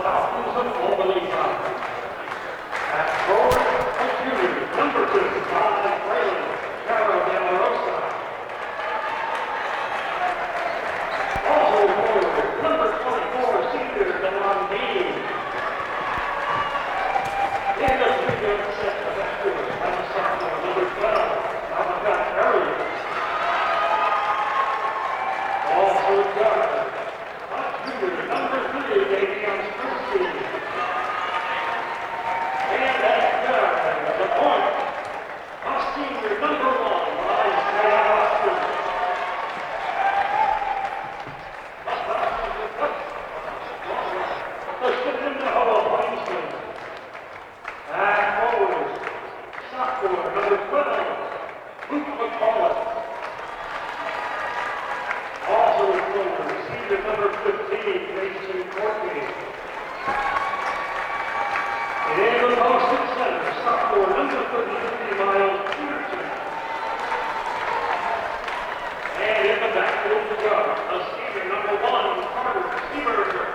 Falcons of Albany High. At forward, a junior, number 2, Fralin De La Rosa. Also forward, number 24, Seeberger. In the three-game set of backers, and sophomore, number 12, Malachi Perry. Also guard, a junior, number 3, Mason Courtney. And at guard, the point, a senior, number 1, Isaiah. The Shenendehowa Plainsmen. And forward, sophomore, number 12, Umoja. Also forward, senior number 15, Mason Courtney. In the post and center, sophomore, number 33, Peterson. And in the backfield to guard, a senior number 1, Seeberger.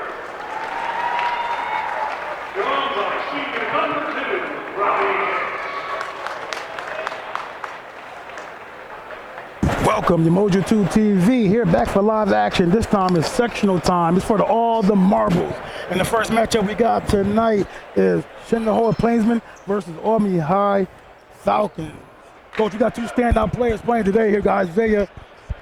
Joined by senior number 2, Welcome to Umoja 2 TV, here back for live action. This time is sectional time. It's for all the marbles. And the first matchup we got tonight is Shenendehowa Plainsmen versus Albany High Falcons. Coach, we got 2 standout players playing today here, guys. Isaiah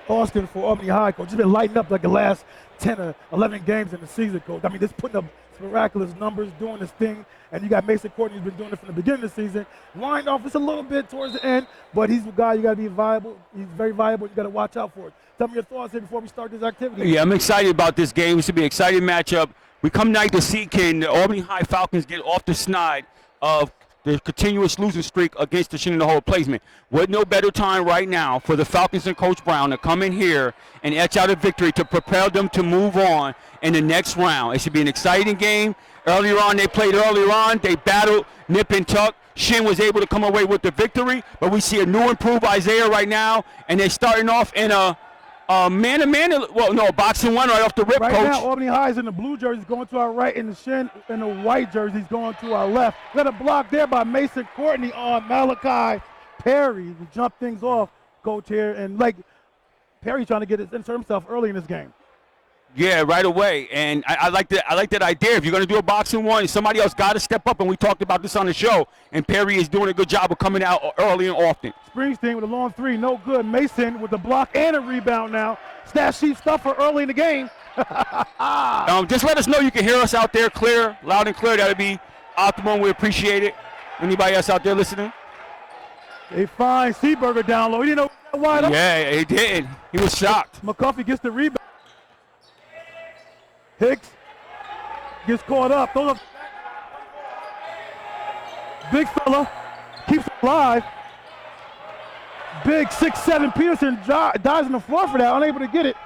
Austin for Albany High. Coach, he's been lighting up like the last 10 or 11 games in the season, Coach. I mean, just putting up miraculous numbers, doing this thing. And you got Mason Courtney, who's been doing it from the beginning of the season. Wind off just a little bit towards the end, but he's a guy you got to be viable. He's very viable. You got to watch out for it. Tell me your thoughts here before we start this activity. Yeah, I'm excited about this game. It should be an exciting matchup. We come tonight to see can the Albany High Falcons get off the snide of the continuous losing streak against the Shenendehowa Plainsmen. What no better time right now for the Falcons and Coach Brown to come in here and etch out a victory to propel them to move on in the next round. It should be an exciting game. Earlier on, they battled nip and tuck. Shen was able to come away with the victory, but we see a new improved Isaiah right now, and they're starting off in a man-to-man, boxing one right off the rip, right Coach. Right now, Albany High is in the blue jerseys going to our right, and the Shen in the white jerseys going to our left. Got a block there by Mason Courtney on Malachi Perry to jump things off, Coach, here. And like Perry trying to insert himself early in this game. Yeah, right away, and I like that idea. If you're going to do a boxing one, somebody else got to step up, and we talked about this on the show, and Perry is doing a good job of coming out early and often. Springsteen with a long 3, no good. Mason with the block and a rebound now. Stat sheet stuffer early in the game. Just let us know you can hear us out there clear, loud and clear. That would be optimum. We appreciate it. Anybody else out there listening? They find Seeberger down low. He didn't know that wide open. Yeah, he did. He was shocked. McCuffey gets the rebound. Hicks gets caught up. Those are big fella, keeps it alive. Big 6'7" Peterson dies on the floor for that, unable to get it.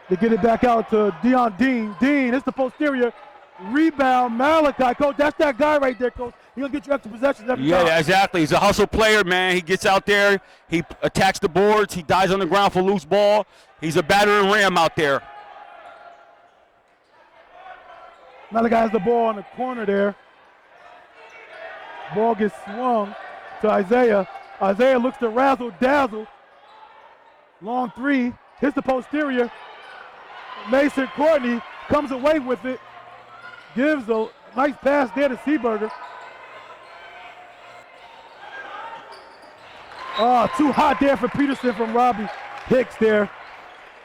They get it back out to Dean. Dean, it's the posterior. Rebound, Malachi. Coach, that's that guy right there, Coach. He's going to get you extra possessions every time. Yeah, exactly. He's a hustle player, man. He gets out there. He attacks the boards. He dies on the ground for loose ball. He's a battering ram out there. Malachi has the ball in the corner there. Ball gets swung to Isaiah. Isaiah looks to razzle-dazzle. Long 3. Hits the posterior. Mason Courtney comes away with it. Gives a nice pass there to Seeberger. Too hot there for Peterson from Robbie Hicks there.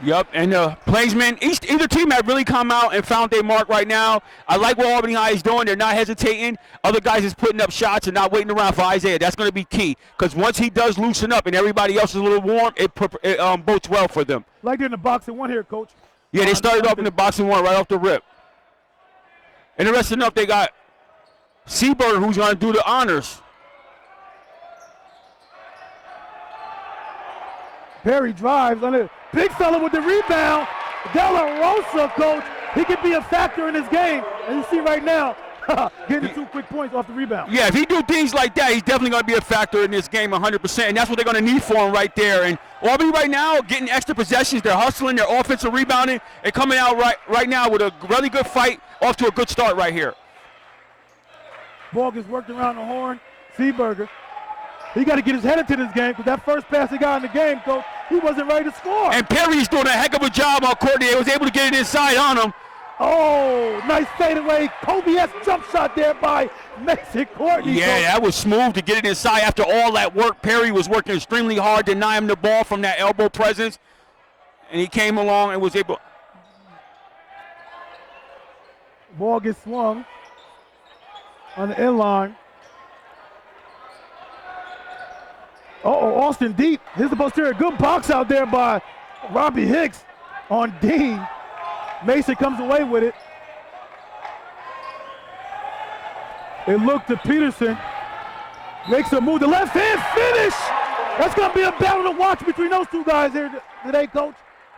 Yep, and the Plainsmen, either team have really come out and found their mark right now. I like what Albany High is doing. They're not hesitating. Other guys is putting up shots and not waiting around for Isaiah. That's going to be key because once he does loosen up and everybody else is a little warm, it bodes well for them. Like they're in the boxing one here, Coach. Yeah, they started off in the boxing one right off the rip. Interesting enough, they got Seeberger who's going to do the honors. Perry drives on it. Big fella with the rebound. De La Rosa, Coach. He could be a factor in this game. And you see right now, Getting the 2 quick points off the rebound. Yeah, if he do things like that, he's definitely going to be a factor in this game 100%, and that's what they're going to need for him right there. And Albany right now getting extra possessions. They're hustling. They're offensive rebounding and coming out right now with a really good fight, off to a good start right here. Ball gets worked around the horn. Seeberger. He got to get his head into this game because that first pass he got in the game, Coach, he wasn't ready to score. And Perry's doing a heck of a job on Courtney. He was able to get it inside on him. Oh, nice fadeaway Kobe-esque jump shot there by Mason Courtney. Yeah, Coach. that was smooth to get it inside after all that work. Perry was working extremely hard to deny him the ball from that elbow presence. And he came along and was able. Ball gets swung on the inline. Austin deep. Here's the posterior. Good box out there by Robbie Hicks on Dean. Mason comes away with it. They look to Peterson. Makes a move. The left hand finish. That's going to be a battle to watch between those two guys here today, Coach.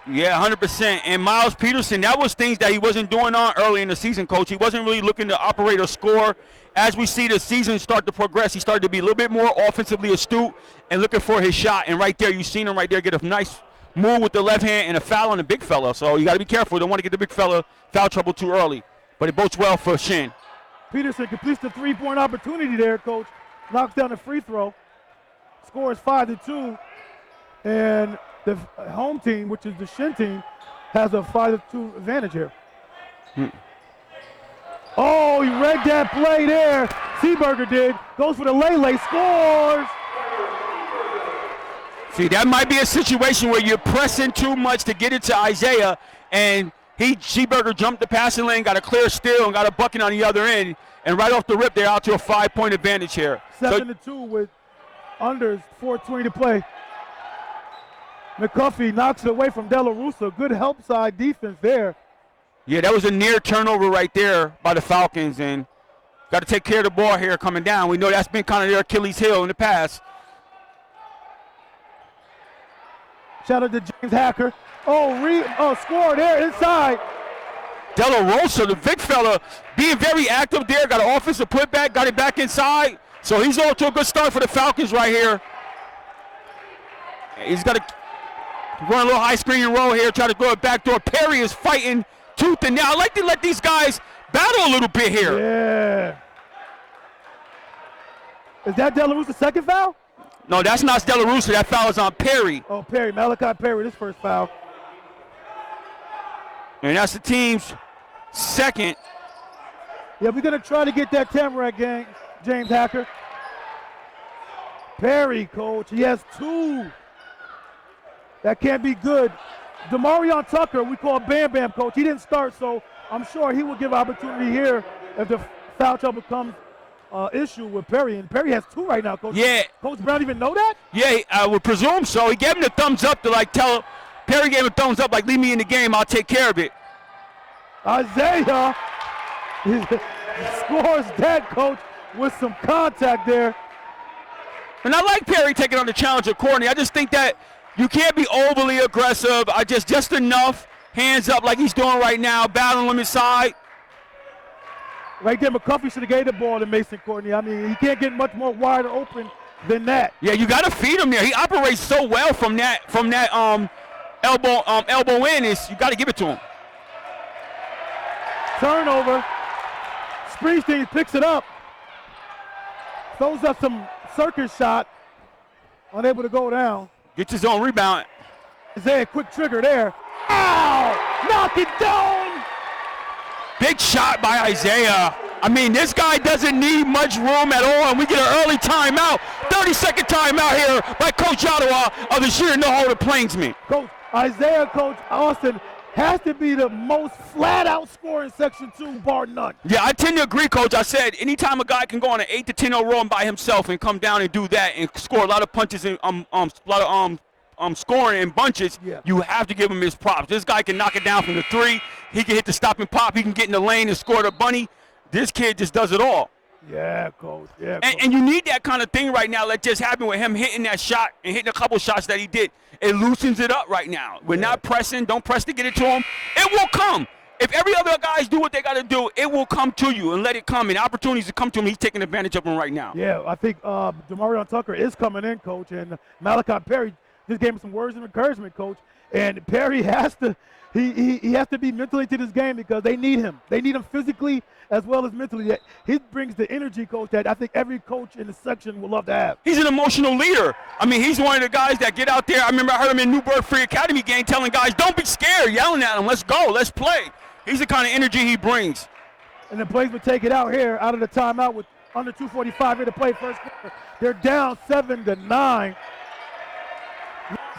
Yeah, 100%. And Miles Peterson, that was things that he wasn't doing on early in the season, Coach. He wasn't really looking to operate or score. As we see the season start to progress, he started to be a little bit more offensively astute and looking for his shot. And right there, you've seen him right there get a nice move with the left hand and a foul on the big fella. So you got to be careful. Don't want to get the big fella foul trouble too early. But it bodes well for Shen. Peterson completes the three-point opportunity there, Coach. Knocks down the free throw. Scores 5-2. And the home team, which is the Shen team, has a 5-2 advantage here. Oh, he read that play there. Seeberger did. Goes for the lay, scores. See, that might be a situation where you're pressing too much to get it to Isaiah, and Seeberger jumped the passing lane, got a clear steal, and got a bucket on the other end. And right off the rip, they're out to a 5-point advantage here. 7-2 with unders, 4:20 to play. McCuffey knocks it away from De La Rosa. Good help side defense there. Yeah, that was a near turnover right there by the Falcons, and got to take care of the ball here coming down. We know that's been kind of their Achilles heel in the past. Shout out to James Hacker. Score there inside. De La Rosa, the big fella, being very active there, got an offensive putback, got it back inside. So he's off to a good start for the Falcons right here. He's got to run a little high screen and roll here, try to go a backdoor. Perry is fighting tooth and nail. I like to let these guys battle a little bit here. Yeah. Is that De La Rosa's second foul? No, that's not De La Rosa. That foul is on Perry. Oh, Perry, Malachi Perry, this first foul. And that's the team's second. Yeah, we're going to try to get that Tamarack gang, James Hacker. Perry, Coach, he has 2. That can't be good. Damarion Tucker, we call Bam Bam, Coach. He didn't start, so I'm sure he will give opportunity here if the foul trouble becomes issue with Perry. And Perry has 2 right now, Coach. Yeah. Coach Brown even know that? Yeah, I would presume so. He gave him the thumbs up to tell Perry gave him a thumbs up, leave me in the game, I'll take care of it. Isaiah scores that, Coach, with some contact there. And I like Perry taking on the challenge of Courtney. I just think that you can't be overly aggressive. Just enough hands up like he's doing right now, battling him inside. Right there, McCuffey should have gave the ball to Mason Courtney. I mean, he can't get much more wider open than that. Yeah, you got to feed him there. He operates so well from that elbow in. You got to give it to him. Turnover. Springsteen picks it up. Throws up some circus shot. Unable to go down. Gets his own rebound. Isaiah, quick trigger there. Ow! Knock it down! Big shot by Isaiah. I mean, this guy doesn't need much room at all, and we get an early timeout. 30-second timeout here by Coach Ottawa of the Shenendehowa Plainsmen. Coach, Isaiah, Coach Austin, has to be the most flat-out scorer in Section 2, bar none. Yeah, I tend to agree, Coach. I said anytime a guy can go on an 8-10-0 run by himself and come down and do that and score a lot of punches and scoring in bunches, yeah, you have to give him his props. This guy can knock it down from the 3. He can hit the stop and pop. He can get in the lane and score the bunny. This kid just does it all. Yeah, Coach. Yeah, Coach. And you need that kind of thing right now that just happened with him hitting that shot and hitting a couple shots that he did. It loosens it up right now. We're not pressing. Don't press to get it to him. It will come. if every other guys do what they got to do, it will come to you and let it come. And opportunities to come to him, he's taking advantage of them right now. Yeah, I think Damarion Tucker is coming in, Coach, and Malachi Perry just gave him some words of encouragement, Coach. And Perry has to he has to be mentally to this game because they need him. They need him physically as well as mentally. He brings the energy, Coach, that I think every coach in the section would love to have. He's an emotional leader. I mean, he's one of the guys that get out there. I remember I heard him in Newburgh Free Academy game telling guys, don't be scared, yelling at him, let's go, let's play. He's the kind of energy he brings. And the Plainsmen take it out here out of the timeout with under 2:45 here to play first quarter. They're down 7-9.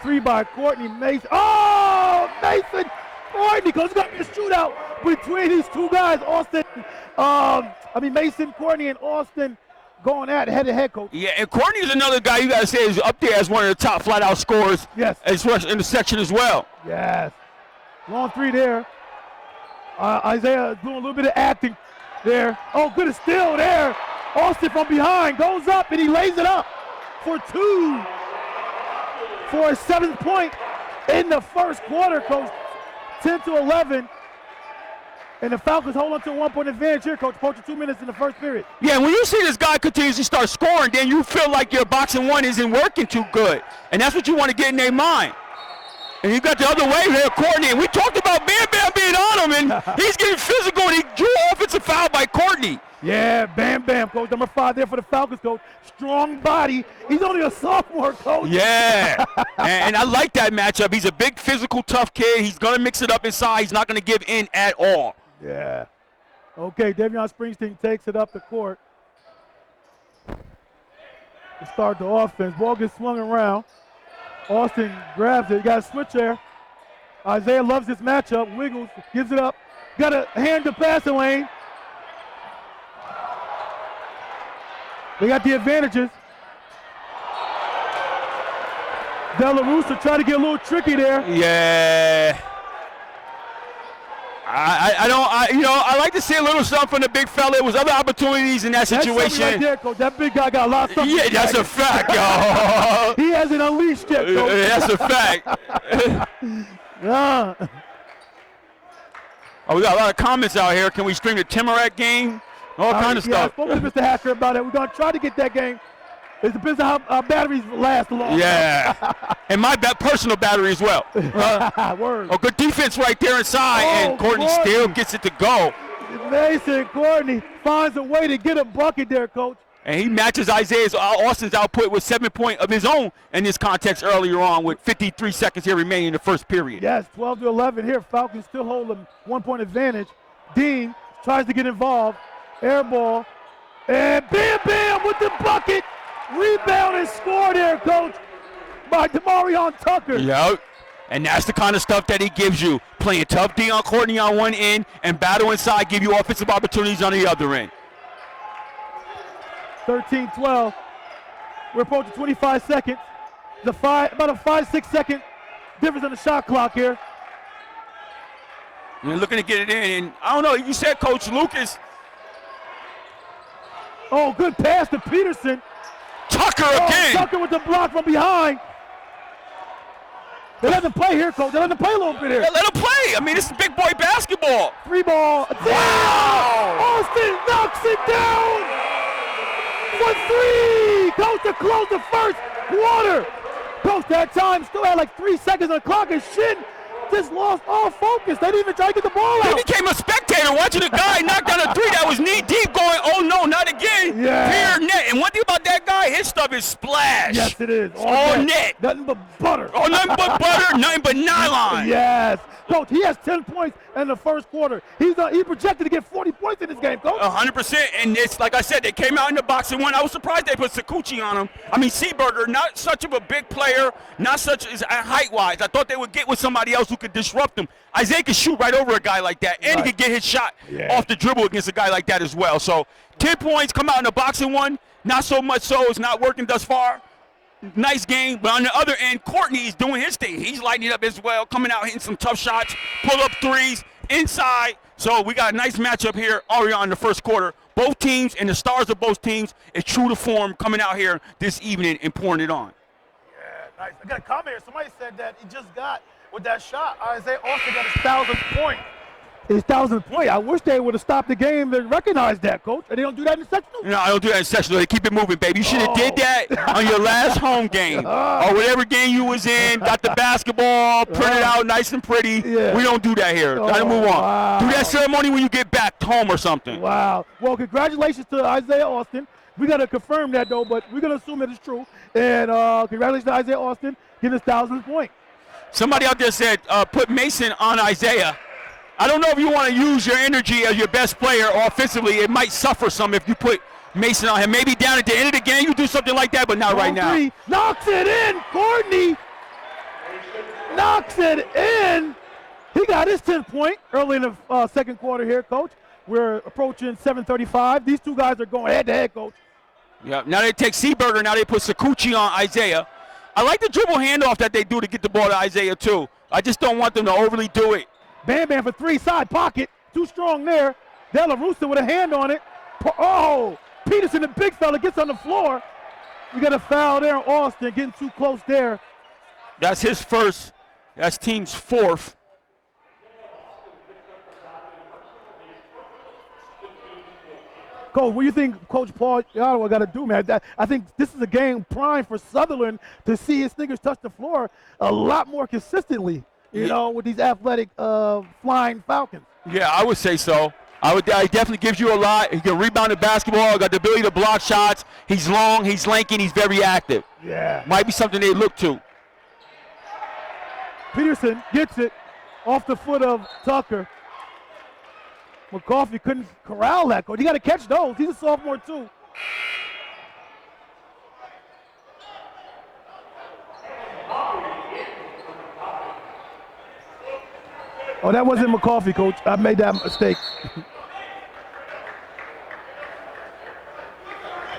3 by Courtney Mason. Oh, Mason Courtney, because it's going to be a shootout between these two guys, Mason Courtney and Austin going at head-to-head, Coach. Yeah, and Courtney is another guy you got to say is up there as one of the top flat-out scorers. Yes. As well in the section as well. Yes. Long three there. Isaiah doing a little bit of acting there. Oh, good steal there. Austin from behind goes up and he lays it up for 2 for a 7th point in the first quarter, Coach. 10-11. And the Falcons hold on to a 1-point advantage here, Coach. Approaching 2 minutes in the first period. Yeah, when you see this guy continuously start scoring, then you feel like your boxing one isn't working too good. And that's what you want to get in their mind. And you got the other way there, Courtney. And we talked about Bam Bam being on him, and he's getting physical, and he drew an offensive foul by Courtney. Yeah, Bam Bam, Coach. Number 5 there for the Falcons, Coach. Strong body. He's only a sophomore, Coach. Yeah, and I like that matchup. He's a big, physical, tough kid. He's going to mix it up inside. He's not going to give in at all. Yeah. Okay, Davion Springsteen takes it up the court to start the offense. Ball gets swung around. Austin grabs it. You got a switch there. Isaiah loves this matchup. Wiggles, gives it up. Got a hand to passing lane. They got the advantages. De La Rosa trying to get a little tricky there. Yeah. I like to see a little something from the big fella. There was other opportunities in that situation. That's right there, Coach. That big guy got a lot of stuff. Yeah, that's a fact, y'all. He hasn't unleashed yet, Coach. That's a fact. Oh, we got a lot of comments out here. Can we stream the Timorak game? All kind of stuff. I spoke to Mr. Hacker about it. We're going to try to get that game. It depends on how our batteries last long. Yeah. And my personal battery as well. Word. Oh, good defense right there inside, and Courtney still gets it to go. Mason Courtney finds a way to get a bucket there, Coach. And he matches Austin's output with 7 points of his own in this context earlier on with 53 seconds here remaining in the first period. Yes, 12-11 here. Falcons still hold a 1-point advantage. Dean tries to get involved. Air ball. And Bam Bam with the bucket. Rebound and score there, Coach, by Damarion Tucker. Yep. And that's the kind of stuff that he gives you. Playing tough D on Courtney on one end and battle inside, give you offensive opportunities on the other end. 13-12. We're approaching 25 seconds. About a 5-6 second difference on the shot clock here. You're looking to get it in. And I don't know, you said Coach Lucas. Oh, good pass to Peterson. Tucker again. Tucker with the block from behind. They let him play here, Coach. They let him play a little bit here. Yeah, let him play. I mean, this is big boy basketball. 3-ball. Wow. Austin knocks it down for 3. Coach, to close the first quarter. Coach, that time still had like 3 seconds on the clock, and Shin just lost all focus. They didn't even try to get the ball out. He became a spectator watching a guy knock down a 3 that was knee deep going, oh no, not again. Yeah. Pure net. And one thing about that guy, his stuff is splash. Yes, it is. All net. Nothing but butter. Oh, nothing but butter, nothing but nylon. Yes. Coach, he has 10 points in the first quarter. He projected to get 40 points in this game, Coach. 100%. And it's like I said, they came out in the boxing one. I was surprised they put Sakuchi on him. I mean, Seeberger, not such of a big player, not such as height-wise. I thought they would get with somebody else who could disrupt him. Isaiah could shoot right over a guy like that, and he could get his shot off the dribble against a guy like that as well. So 10 points come out in the boxing one. Not so much so. It's not working thus far. Nice game, but on the other end, Courtney is doing his thing. He's lighting it up as well, coming out, hitting some tough shots, pull-up threes, inside. So we got a nice matchup here already on in the first quarter. Both teams and the stars of both teams is true to form coming out here this evening and pouring it on. Yeah, nice. I got a comment here. Somebody said that he just got, with that shot, Isaiah Austin got his 1,000th point his 1,000th point. I wish they would have stopped the game to recognize that, Coach. And they don't do that in the sectional? No, I don't do that in sectional. They keep it moving, baby. You should have did that on your last home game or whatever game you was in. Got the basketball printed out nice and pretty. Yeah. We don't do that here. Gotta move on. Wow. Do that ceremony when you get back home or something. Wow. Well, congratulations to Isaiah Austin. We got to confirm that, though, but we're going to assume it is true. And congratulations to Isaiah Austin getting his 1,000th point. Somebody out there said put Mason on Isaiah. I don't know if you want to use your energy as your best player or offensively. It might suffer some if you put Mason on him. Maybe down at the end of the game you do something like that, but not right now. Knocks it in. Courtney knocks it in. He got his 10th point early in the second quarter here, Coach. We're approaching 7:35. These two guys are going head-to-head, Coach. Yeah. Now they take Seeberger. Now they put Sakuchi on Isaiah. I like the dribble handoff that they do to get the ball to Isaiah, too. I just don't want them to overly do it. Bam Bam for three, side pocket. Too strong there. De La Rosa with a hand on it. Oh, Peterson, the big fella, gets on the floor. We got a foul there on Austin, getting too close there. That's his first. That's team's fourth. Coach, what do you think Coach Paul Ottawa got to do, man? I think this is a game prime for Sutherland to see his niggas touch the floor a lot more consistently, you know, with these athletic flying Falcons. Yeah, I would say so. He definitely gives you a lot. He can rebound the basketball, got the ability to block shots. He's long, he's lanky, and he's very active. Yeah. Might be something they look to. Peterson gets it off the foot of Tucker. McCoffey couldn't corral that. You got to catch those. He's a sophomore, too. Oh, that wasn't McCoffey, Coach. I made that mistake.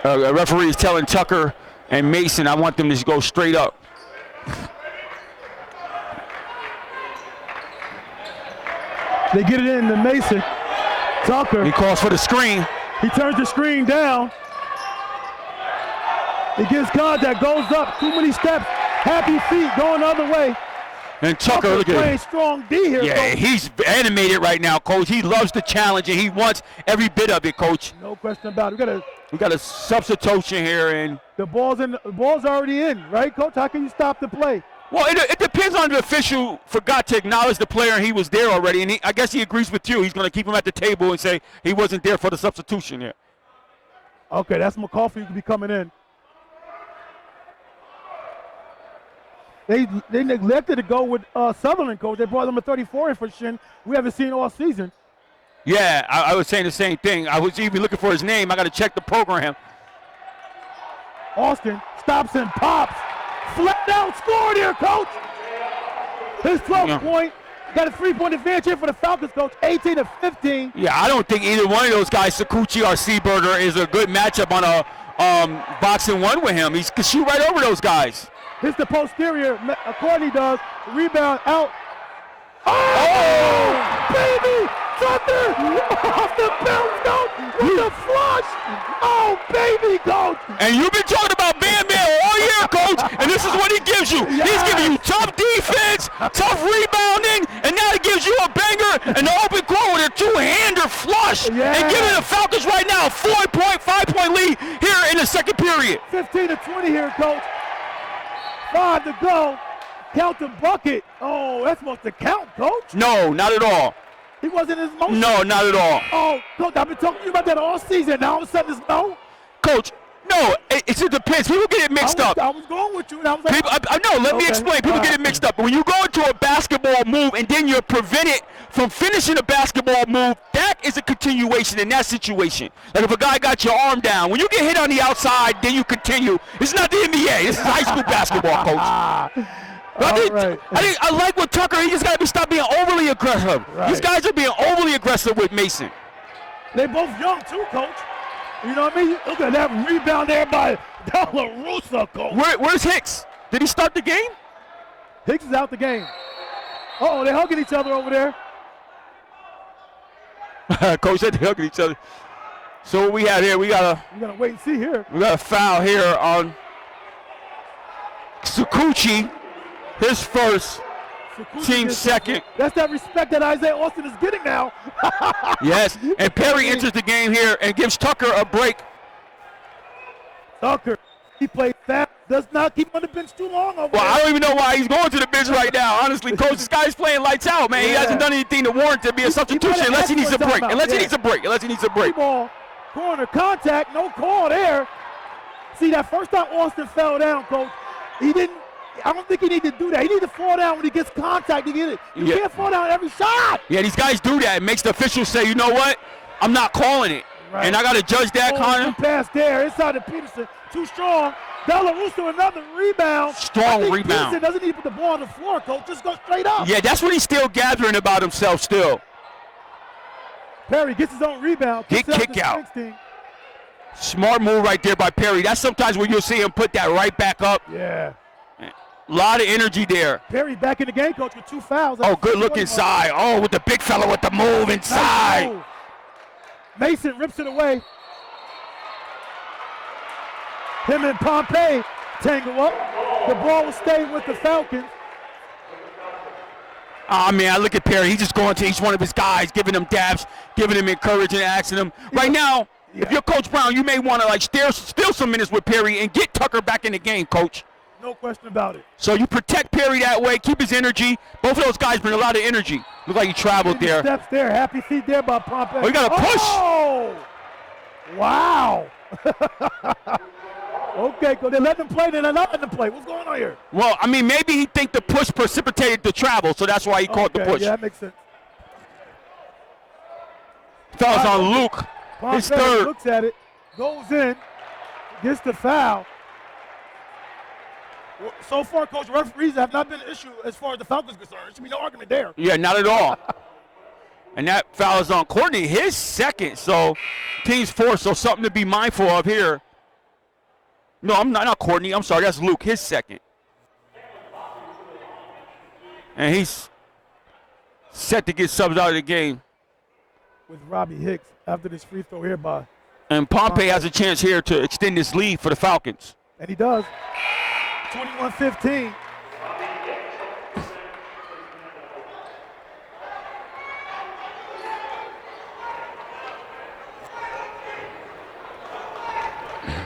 A referee is telling Tucker and Mason, I want them to go straight up. They get it in to Mason. Tucker. He calls for the screen. He turns the screen down. He gets contact, goes up, too many steps. Happy feet going the other way. And Tucker, look at playing him. strong D here, Yeah, Coach. he's animated right now, Coach. He loves the challenge, and he wants every bit of it, Coach. No question about it. We got a substitution here, and The ball's already in, right, Coach? How can you stop the play? well, it depends on the official forgot to acknowledge the player, and he was there already. And I guess he agrees with you. He's going to keep him at the table and say he wasn't there for the substitution here. Okay, that's McCoffey who could be coming in. They neglected to go with Sutherland, Coach. They brought number 34 in for Shin. We haven't seen all season. Yeah, I was saying the same thing. I was even looking for his name. I got to check the program. Austin stops and pops. Flat out scored here, Coach. His 12th point. Got a 3-point advantage here for the Falcons, Coach. 18-15. Yeah, I don't think either one of those guys, Sakuchi or Seeberger, is a good matchup on a boxing one with him. He can shoot right over those guys. Here's the posterior. Courtney does. Rebound out. Oh, baby! Tucker off the bounce, Coach, with the flush. Oh, baby, Coach. And you've been talking about Bam Bam all year, Coach, and this is what he gives you. Yes. He's giving you tough defense, tough rebounding, and now he gives you a banger and the open court with a two-hander flush. Yes. And giving the Falcons right now a 5-point lead here in the second period. 15-20 here, Coach. 5 to go. Count the bucket. Oh, that's supposed to count, Coach. No, not at all. He wasn't in his motion. No, not at all. Oh, Coach, I've been talking to you about that all season. Now all of a sudden it's no. Coach, no, it just depends. People get it mixed up. I was going with you. And I was like, People, I know, let me explain. People get it mixed up. When you go into a basketball move and then you're prevented from finishing a basketball move, that is a continuation in that situation. Like if a guy got your arm down, when you get hit on the outside, then you continue. It's not the NBA. This is high school basketball, Coach. I like what Tucker, he just got to stop being overly aggressive. Right. These guys are being overly aggressive with Mason. They both young too, Coach. You know what I mean? Look at that rebound there by De La Rosa, Coach. Where's Hicks? Did he start the game? Hicks is out the game. Uh-oh, they're hugging each other over there. Coach said they're hugging each other. So what we have here, we got to wait and see here. We got a foul here on Sakuchi. His first team second. That's that respect that Isaiah Austin is getting now. Yes, and Perry enters the game here and gives Tucker a break. Tucker, he played fast, does not keep him on the bench too long over Well, there. I don't even know why he's going to the bench right now. Honestly, coach, this guy's playing lights out, man. He Yeah. hasn't done anything to warrant to be a substitution unless he needs a break. Unless he needs a break. Ball, corner, contact, no call there. See, that first time Austin fell down, coach, I don't think he needed to do that. He needs to fall down when he gets contact to get it. You can't fall down every shot. Yeah, these guys do that. It makes the officials say, you know what? I'm not calling it. Right. And I got to judge that, Connor. Pass there, inside to Peterson. Too strong. De La Rosa, another rebound. Strong rebound. Peterson doesn't need to put the ball on the floor, coach. Just go straight up. Yeah, that's what he's still gathering about himself still. Perry gets his own rebound. Kick out. Smart move right there by Perry. That's sometimes when you'll see him put that right back up. Yeah. A lot of energy there. Perry back in the game, coach, with 2 fouls. Oh, good look inside. Oh, with the big fella with the move inside. Nice move. Mason rips it away. Him and Pompey tangle up. The ball will stay with the Falcons. Oh, man, I look at Perry. He's just going to each one of his guys, giving them dabs, giving them encouragement, asking them. Right now, if you're Coach Brown, you may want to steal some minutes with Perry and get Tucker back in the game, Coach. No question about it. So you protect Perry that way, keep his energy. Both of those guys bring a lot of energy. Look like he traveled there. Steps there, happy feet there by Pompey. Oh, he got a push. Oh! Wow. Okay, so they let them play, then they're not letting them play. What's going on here? Well, I mean, maybe he think the push precipitated the travel, so that's why he caught the push. Yeah, that makes sense. Fouls on Luke. Pompey His third. looks at it, goes in, gets the foul. So far, Coach, referees have not been an issue as far as the Falcons are concerned. There should be no argument there. Yeah, not at all. And that foul is on Courtney, his second. So team's fourth, so something to be mindful of here. No, I'm not Courtney. I'm sorry, that's Luke, his second. And he's set to get subs out of the game. With Robbie Hicks after this free throw here by. And Pompey has a chance here to extend this lead for the Falcons. And he does. 21-15.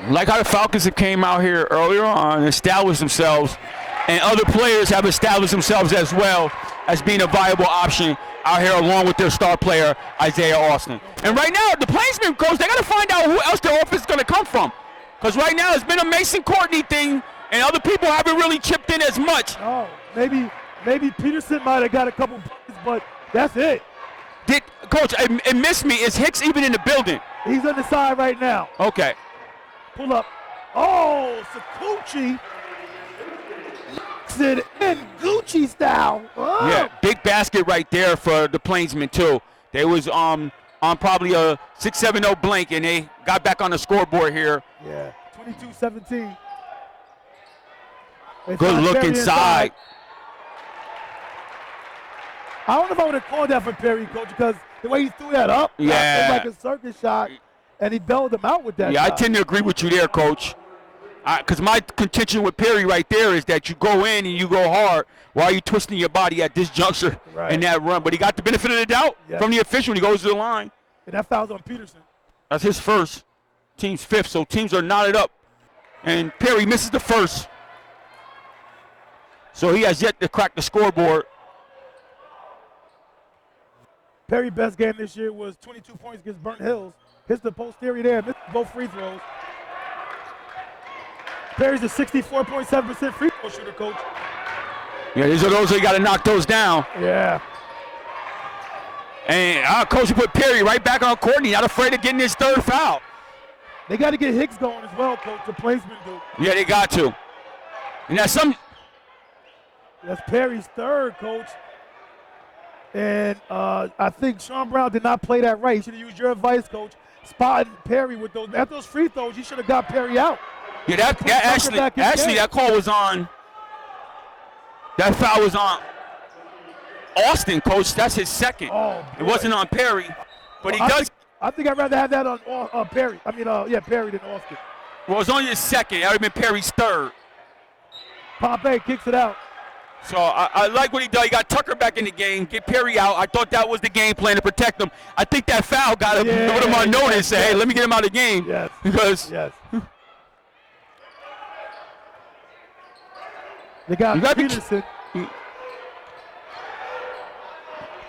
Like how the Falcons have came out here earlier on and established themselves, and other players have established themselves as well as being a viable option out here along with their star player, Isaiah Austin. And right now, the Plainsmen coach, they got to find out who else their offense is going to come from. Because right now, it's been a Mason Courtney thing, and other people haven't really chipped in as much. Oh, maybe Peterson might have got a couple points, but that's it. Coach, it missed me. Is Hicks even in the building? He's on the side right now. Okay. Pull up. Oh, Sakuchi. In Gucci style. Oh. Yeah, big basket right there for the Plainsmen too. They was on probably a 6-7-0 blank, and they got back on the scoreboard here. Yeah, 22-17. Good look inside. I don't know if I would have called that for Perry, Coach, because the way he threw that up, it was like a circus shot, and he bailed him out with that Yeah, shot. I tend to agree with you there, Coach. Because my contention with Perry right there is that you go in and you go hard. Why are you twisting your body at this juncture in that run? But he got the benefit of the doubt from the official when he goes to the line. And that foul's on Peterson. That's his first. Team's fifth, so teams are knotted up. And Perry misses the first. So he has yet to crack the scoreboard. Perry's best game this year was 22 points against Burnt Hills. Hits the posterior there, missed both free throws. Perry's a 64.7% free throw shooter, Coach. Yeah, these are those that you got to knock those down. Yeah. And our coach put Perry right back on Courtney, not afraid of getting his third foul. They got to get Hicks going as well, Coach. The Plainsmen do. Yeah, they got to. And that's Perry's third, Coach. And I think Sean Brown did not play that right. He should have used your advice, Coach. Spotting Perry with those. At those free throws, he should have got Perry out. Yeah, that call was on. That foul was on Austin, Coach. That's his second. Oh, it wasn't on Perry, but he does. I think I'd rather have that on Perry. Perry than Austin. Well, it was only his second. That would have been Perry's third. Pompey kicks it out. So I like what he did. He got Tucker back in the game, get Perry out. I thought that was the game plan to protect him. I think that foul got him, put him on notice and say, hey, let me get him out of the game. Yes. Because they got Peterson.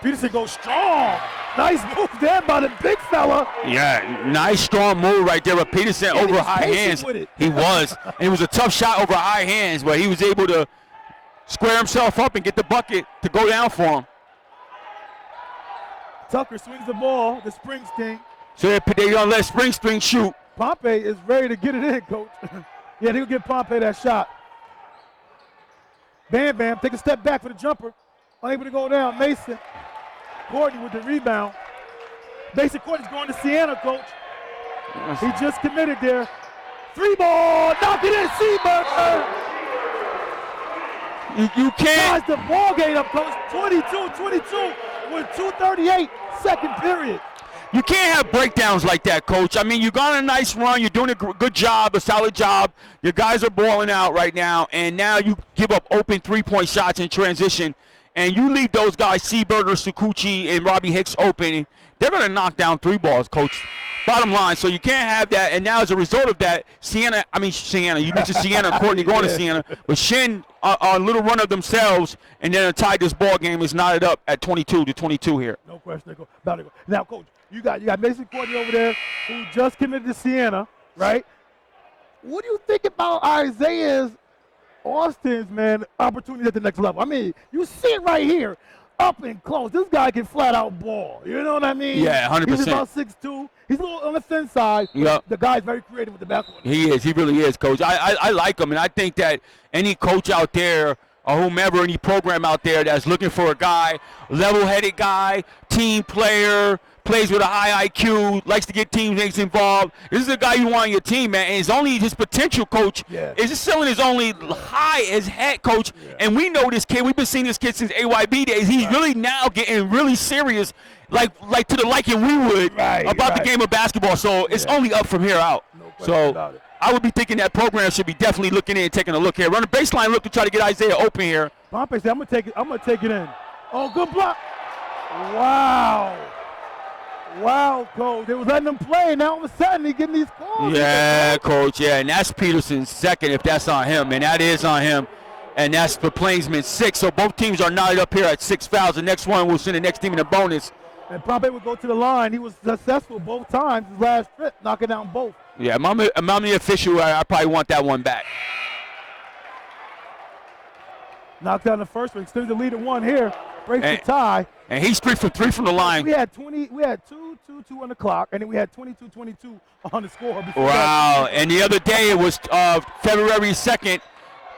Peterson goes strong. Nice move there by the big fella. Yeah, nice strong move right there. But Peterson over high hands. He was. And it was a tough shot over high hands, but he was able to square himself up and get the bucket to go down for him. Tucker swings the ball, the Springsteen. So they're going to let Springsteen shoot. Pompey is ready to get it in, coach. Yeah, they'll give Pompey that shot. Bam Bam, take a step back for the jumper. Unable to go down. Mason Courtney with the rebound. Mason Courtney's going to Siena, coach. He just committed there. 3 ball, knock it in, Seeberger. You can't. Ties the ball game up, coach. 22-22 with 2:38 second period. You can't have breakdowns like that, coach. I mean, you got a nice run. You're doing a good job, a solid job. Your guys are balling out right now, and now you give up open three-point shots in transition, and you leave those guys, Seeberger, Sukuchi, and Robbie Hicks open. They're going to knock down 3 balls, coach. Bottom line, so you can't have that. And now as a result of that, Siena, you mentioned Siena, Courtney going to Siena, but Shen a little run of themselves, and then tied this ball game is knotted up at 22-22 here. No question about it. Now, coach, you got Mason Courtney over there who just committed to Siena, right? What do you think about Isaiah Austin's, man, opportunities at the next level? I mean, you see it right here, up and close. This guy can flat out ball. You know what I mean? Yeah, 100%. He's about 6'2". He's a little on the thin side. Yep. The guy's very creative with the backcourt. He is. He really is, coach. I like him, and I think that any coach out there or whomever, any program out there that's looking for a guy, level-headed guy, team player, plays with a high IQ, likes to get teammates involved. This is a guy you want on your team, man. And it's only his potential, coach. Yeah. His ceiling is only high as heck, coach. Yeah. And we know this kid. We've been seeing this kid since AYB days. He's really now getting really serious, like to the liking we would about the game of basketball. So it's only up from here out. No question about it. I would be thinking that program should be definitely looking in and taking a look here. Run a baseline look to try to get Isaiah open here. Pompey said, I'm gonna take it in. Oh, good block. Wow. Wow, coach. They was letting them play. Now all of a sudden he's getting these calls. Yeah, coach. Yeah, and that's Peterson's second if that's on him, and that is on him. And that's for Plainsmen 6. So both teams are knotted up here at 6 fouls. The next one will send the next team in a bonus. And Pompey would go to the line. He was successful both times his last trip, knocking down both. Yeah, I'm the official. I probably want that one back. Knocks down the first one. Extends the lead at 1 here. Breaks the tie. And he's 3 for 3 from the line. We had 2 on the clock, and then we had 22-22 on the score. Wow. And the other day it was February 2nd,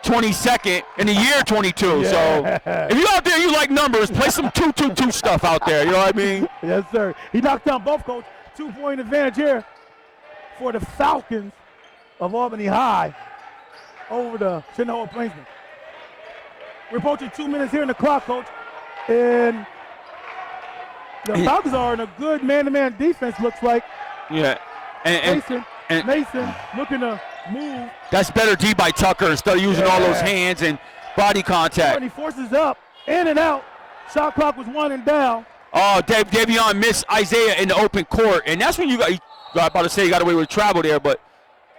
22nd, in the year 22. Yeah. So if you out there, you like numbers, play some 2-2-2 stuff out there. You know what I mean? Yes, sir. He knocked down both, coach. 2-point advantage here for the Falcons of Albany High over the Shenendehowa Plainsmen. We're approaching 2 minutes here in the clock, coach. And the Falcons are in a good man-to-man defense, looks like. Yeah. Mason looking to move. That's better D by Tucker instead of using all those hands and body contact. And he forces up, in and out. Shot clock was 1 and down. Oh, Davion missed Isaiah in the open court. And that's when you got about to say you got away with travel there, but.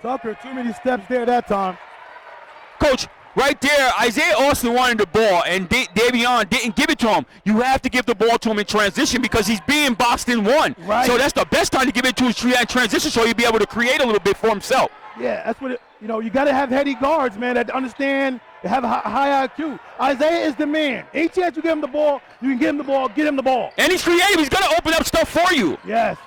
Tucker, too many steps there that time. Coach, right there, Isaiah Austin wanted the ball, and Davion didn't give it to him. You have to give the ball to him in transition because he's being boxed in one. Right. So that's the best time to give it to his transition so he'll be able to create a little bit for himself. Yeah, that's what you got to have heady guards, man, that understand, that have a high IQ. Isaiah is the man. Any chance you give him the ball, you can give him the ball, get him the ball. And he's creative. He's going to open up stuff for you. Yes.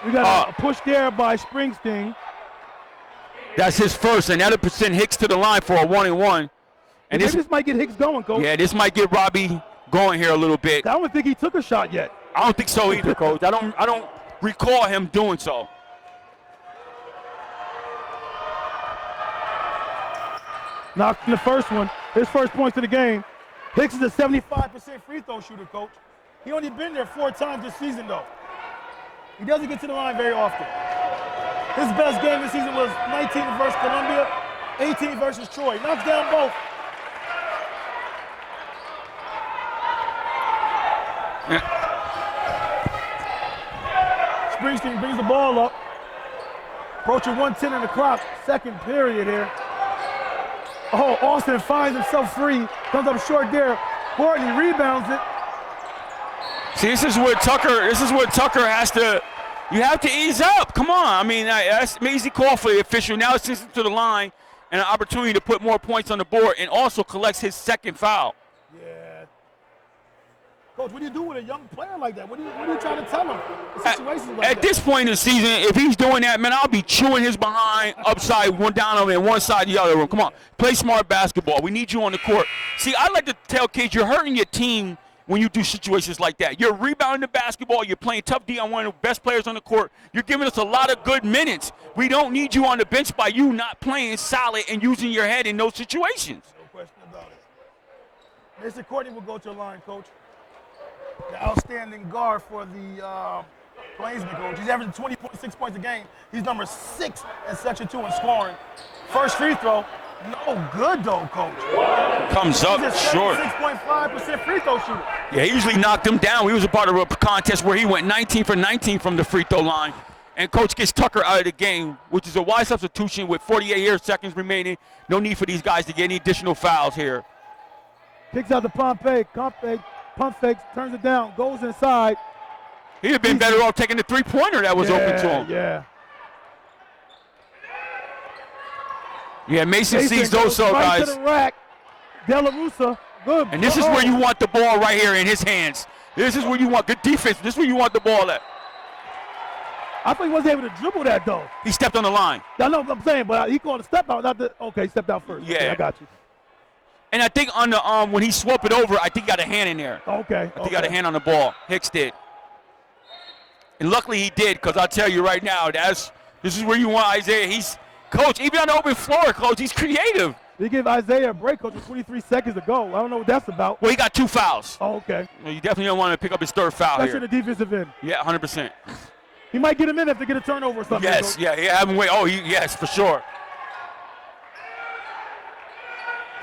We got a push there by Springsteen. That's his first, and that'll send Hicks to the line for a 1-and-1. And this might get Hicks going, coach. Yeah, this might get Robbie going here a little bit. I don't think he took a shot yet. I don't think so either, coach. I don't recall him doing so. Knocked in the first one. His first points of the game. Hicks is a 75% free throw shooter, coach. He only been there 4 times this season, though. He doesn't get to the line very often. His best game this season was 19 versus Columbia. 18 versus Troy. Knocks down both. Springsteen brings the ball up. Approaching 1:10 on the clock. Second period here. Oh, Austin finds himself free. Comes up short there. Courtney rebounds it. See, this is where Tucker has to. You have to ease up. Come on. I mean, that's an easy call for the official. Now it's just to the line and an opportunity to put more points on the board and also collects his second foul. Yeah. Coach, what do you do with a young player like that? What are you trying to tell him? At this point in the season, if he's doing that, man, I'll be chewing his behind upside one down over and one side the other. Come on, play smart basketball. We need you on the court. See, I like to tell kids you're hurting your team when you do situations like that. You're rebounding the basketball. You're playing tough D on one of the best players on the court. You're giving us a lot of good minutes. We don't need you on the bench by you not playing solid and using your head in those situations. No question about it. Mason Courtney will go to the line, Coach. The outstanding guard for the Plainsmen, coach. He's averaging 20.6 points a game. He's number 6 in Section 2 in scoring. First free throw, no good though, coach. Comes up short. 6.5% free throw shooter. Yeah, he usually knocked him down. He was a part of a contest where he went 19 for 19 from the free throw line. And coach gets Tucker out of the game, which is a wise substitution with 48 seconds remaining. No need for these guys to get any additional fouls here. Kicks out to Pompey. Pump fakes, turns it down, goes inside. He'd have been better off taking the three-pointer that was open to him. Yeah, Mason sees those right guys. To the rack. De La Rosa, good. And this is where you want the ball right here in his hands. This is where you want good defense. This is where you want the ball at. I thought he wasn't able to dribble that, though. He stepped on the line. I know what I'm saying, but he called a step out. Okay, he stepped out first. Yeah. Okay, I got you. And I think on the when he swept it over, I think he got a hand in there. Okay. I think he got a hand on the ball. Hicks did. And luckily he did, because I'll tell you right now, this is where you want Isaiah. He's, coach, even on the open floor, coach, he's creative. They give Isaiah a break, coach, with 23 seconds to go. I don't know what that's about. Well, he got 2 fouls. Oh, okay. Well, you definitely don't want to pick up his third foul Especially the defensive end. Yeah, 100%. He might get him in if they get a turnover or something. Yes, yeah, have him wait. Oh, yes, for sure.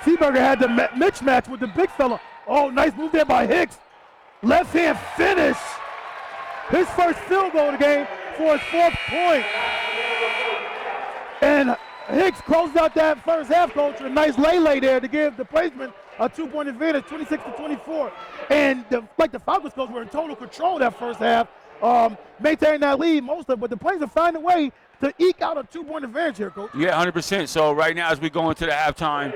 Seeberger had the mismatch with the big fella. Oh, nice move there by Hicks. Left hand finish. His first field goal of the game for his 4th point. And Hicks closed out that first half, coach. A nice lay there to give the Plainsmen a 2-point advantage, 26-24. And like the Falcons, coach, were in total control that first half, maintaining that lead most of it. But the Plainsmen find a way to eke out a 2-point advantage here, coach. Yeah, 100%. So right now as we go into the halftime,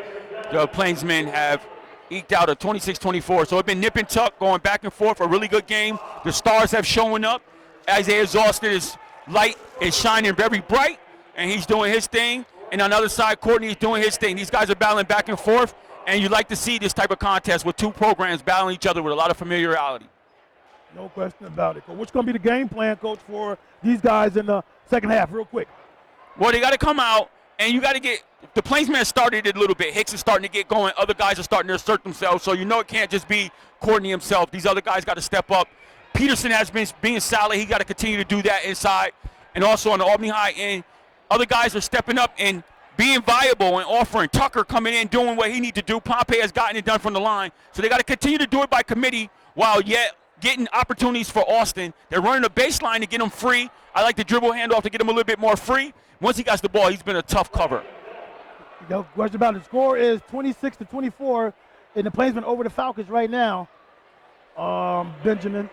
the Plainsmen have eked out a 26-24. So it's been nip and tuck, going back and forth, a really good game. The stars have shown up. Isaiah Austin is light and shining very bright, and he's doing his thing. And on the other side, Courtney is doing his thing. These guys are battling back and forth, and you like to see this type of contest with 2 programs battling each other with a lot of familiarity. No question about it. What's going to be the game plan, coach, for these guys in the second half, real quick? Well, they got to come out, and you got to get – the Plainsmen started it a little bit. Hicks is starting to get going. Other guys are starting to assert themselves, so you know it can't just be Courtney himself. These other guys got to step up. Peterson has been being solid. He got to continue to do that inside. And also on the Albany High end, other guys are stepping up and being viable and offering. Tucker coming in, doing what he needs to do. Pompey has gotten it done from the line. So they got to continue to do it by committee while yet getting opportunities for Austin. They're running a baseline to get him free. I like the dribble handoff to get him a little bit more free. Once he got the ball, he's been a tough cover. No question about it. The score is 26-24, and the Plainsmen over the Falcons right now. Benjamin.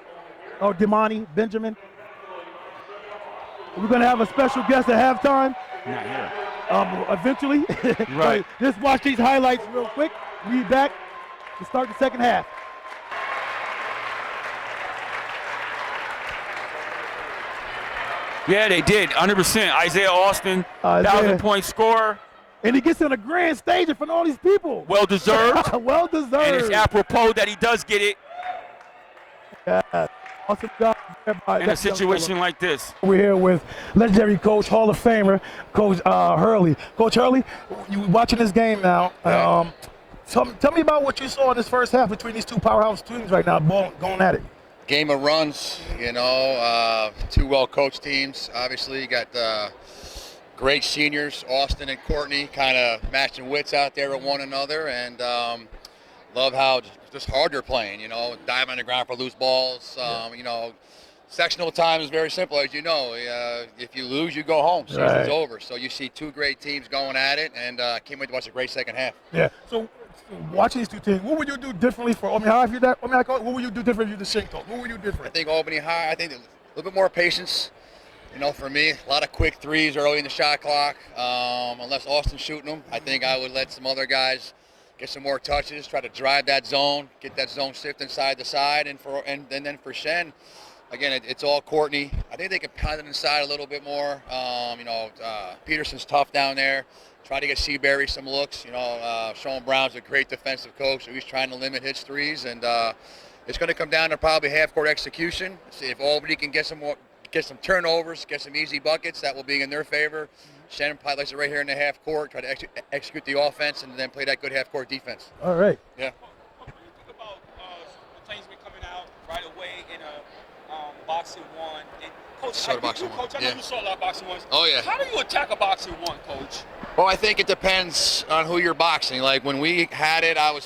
We're going to have a special guest at halftime. Not here. Eventually. Right. So just watch these highlights real quick. We'll be back to start the second half. Yeah, they did. 100%. Isaiah Austin, 1,000-point scorer. And he gets on a grand stage in front of all these people. Well deserved. Well deserved. And it's apropos that he does get it. Yeah. Awesome job in a situation like this. We're here with legendary coach, Hall of Famer, Coach Hurley. Coach Hurley, you watching this game now. Tell me about what you saw in this first half between these 2 powerhouse teams right now, going at it. Game of runs, 2 well-coached teams. Obviously, you got great seniors, Austin and Courtney, kind of matching wits out there with one another, and love how just hard they're playing, diving on the ground for loose balls. Sectional time is very simple, as you know. If you lose, you go home. Season's over. So you see two great teams going at it, and can't wait to watch a great second half. Yeah. So watching these two teams, what would you do differently for Albany High if you're that? What would you do different if you're the Shen coach? What would you do different? I think Albany High, a little bit more patience. For me, a lot of quick threes early in the shot clock. Unless Austin's shooting them, I think I would let some other guys get some more touches, try to drive that zone, get that zone shift inside the side, and then for Shen, again, it's all Courtney. I think they can pound it inside a little bit more. Peterson's tough down there. Try to get Seeberger some looks. Sean Brown's a great defensive coach, so he's trying to limit his threes, and it's going to come down to probably half-court execution. See if Albany can get some turnovers, get some easy buckets. That will be in their favor. Shannon probably likes it right here in the half court, try to execute the offense, and then play that good half court defense. All right. Yeah. What do you think about the Plainsmen coming out right away in a boxing one? And Coach, I know you saw a lot of boxing ones. Oh, yeah. How do you attack a boxing one, Coach? Well, I think it depends on who you're boxing. Like when we had it, I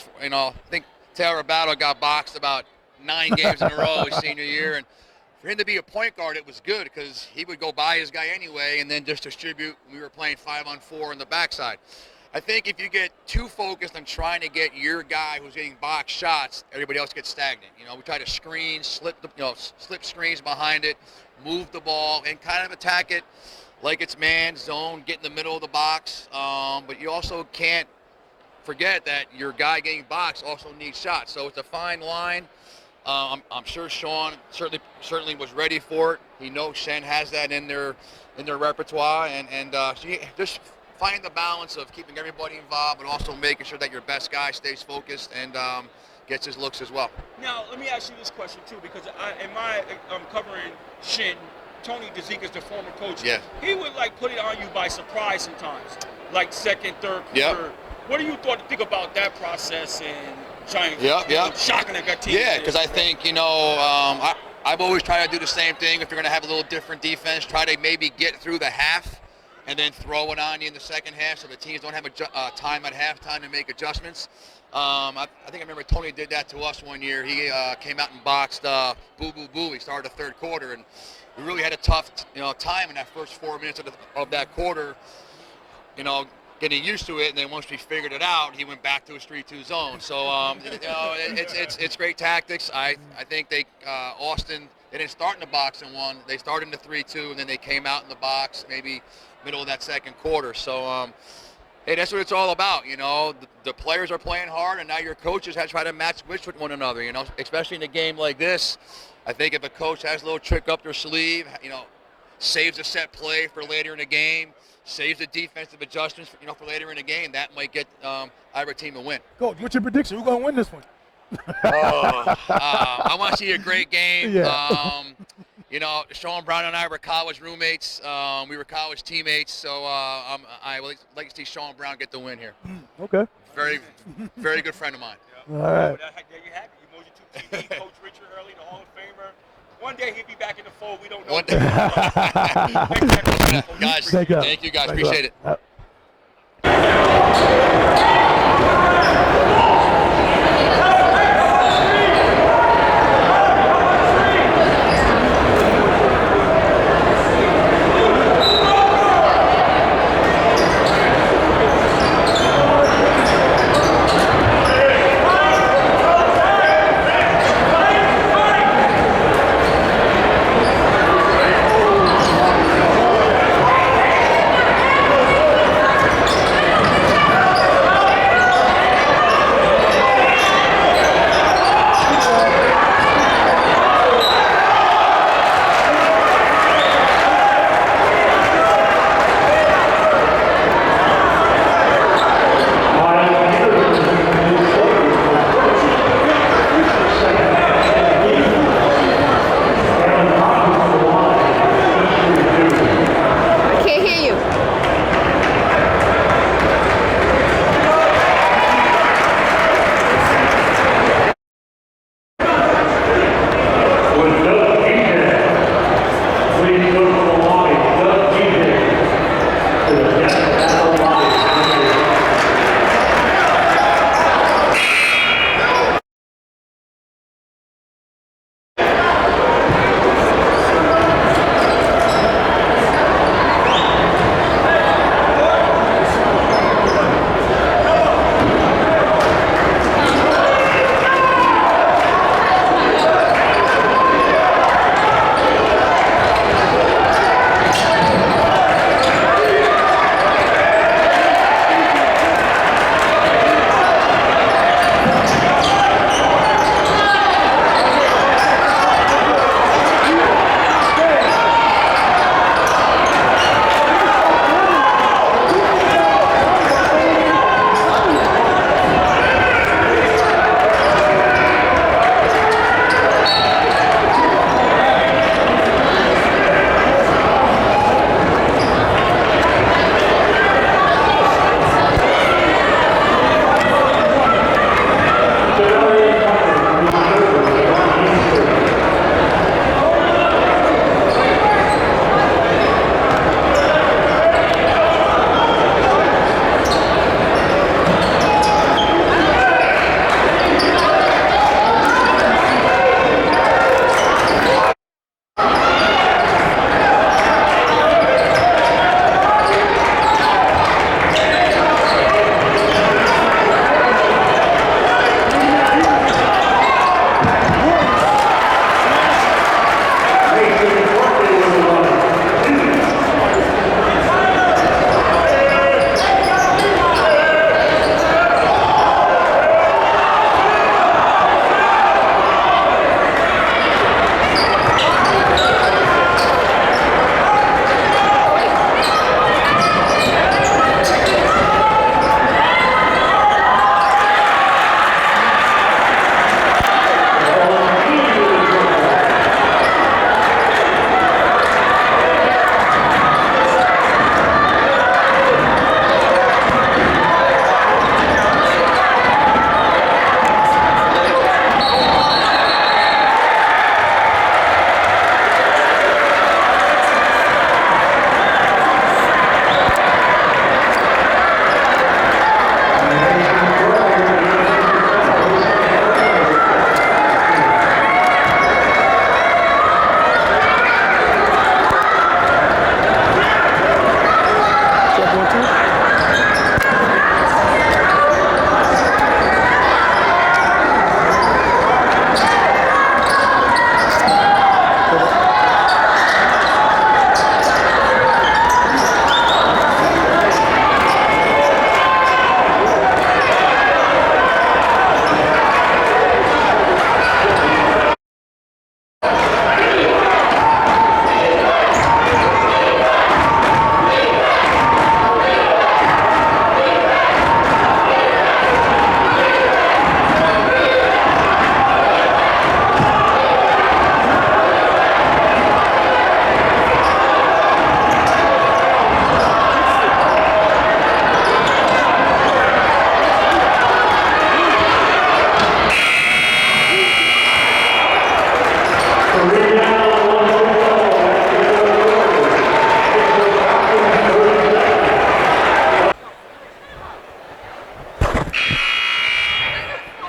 think Taylor Battle got boxed about 9 games in a row his senior year, and for him to be a point guard, it was good because he would go by his guy anyway and then just distribute. We were playing 5-on-4 on the backside. I think if you get too focused on trying to get your guy who's getting box shots, everybody else gets stagnant. We try to screen, slip screens behind it, move the ball, and kind of attack it like it's man, zone, get in the middle of the box. But you also can't forget that your guy getting boxed also needs shots. So it's a fine line. I'm sure Sean certainly was ready for it. He knows Shen has that in their repertoire, and just find the balance of keeping everybody involved, but also making sure that your best guy stays focused and gets his looks as well. Now, let me ask you this question too, because I'm covering Shen. Tony DeZica's the former coach. Yeah. He would put it on you by surprise sometimes, like second, third quarter. Yep. What do you think about that process and trying shocking a good team? Yeah, because I think I've always tried to do the same thing. If you're going to have a little different defense, try to maybe get through the half and then throw it on you in the second half so the teams don't have time at halftime to make adjustments. I think I remember Tony did that to us one year. He came out and boxed Boo Boo Boo. He started the third quarter, and we really had a tough time in that first 4 minutes of that quarter, getting used to it, and then once we figured it out, he went back to his 3-2 zone. So it's great tactics. I think Austin, they didn't start in the box in one. They started in the 3-2, and then they came out in the box maybe middle of that second quarter. So hey, that's what it's all about. The players are playing hard, and now your coaches have to try to match wits with one another. Especially in a game like this. I think if a coach has a little trick up their sleeve, saves a set play for later in the game, saves the defensive adjustments for later in the game, that might get either team a win. Coach, what's your prediction? Who's going to win this one? I want to see a great game. Yeah. Sean Brown and I were college roommates. We were college teammates, so I would like to see Sean Brown get the win here. Okay. Very, very good friend of mine. All right. There you have it. Umoja 2 TV, Coach Richard Hurley, the Hall of Famer. One day he'll be back in the fold. We don't know. One day. Guys, thank you guys. Appreciate it.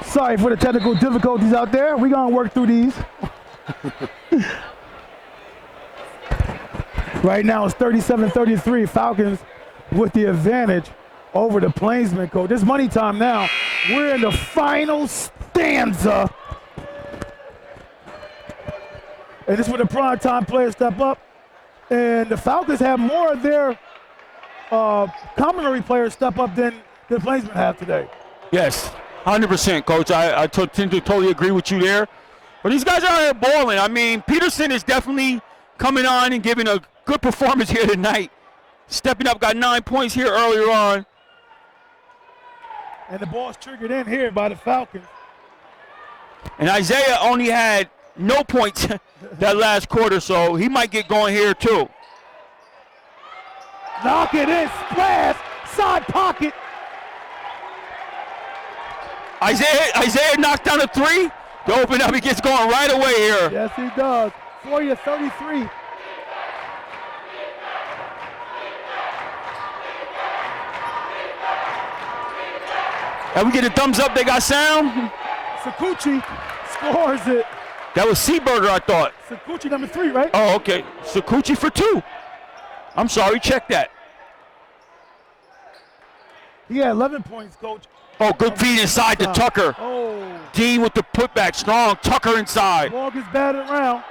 Sorry for the technical difficulties out there. We're going to work through these. Right now it's 37-33. Falcons with the advantage over the Plainsmen, coach. It's money time now. We're in the final stanza. And this is where the primetime players step up. And the Falcons have more of their complimentary players step up than the Plainsmen have today. Yes, 100%, Coach. I tend to totally agree with you there. But these guys are out here balling. I mean, Peterson is definitely coming on and giving a good performance here tonight. Stepping up, got 9 points here earlier on. And the ball's triggered in here by the Falcons. And Isaiah only had no points that last quarter, so he might get going here too. Knock it in, splash, side pocket. Isaiah knocks down a three to open up. He gets going right away here. Yes, he does. 40-33. And we get a thumbs up. They got sound. Sakuchi scores it. That was Seeberger, I thought. Sakuchi number 3, right? Oh, okay. Sakuchi for 2. I'm sorry, check that. He had 11 points, coach. Oh, good feed inside to Tucker. Oh. Dean with the putback, strong. Tucker inside. Ball gets batted around.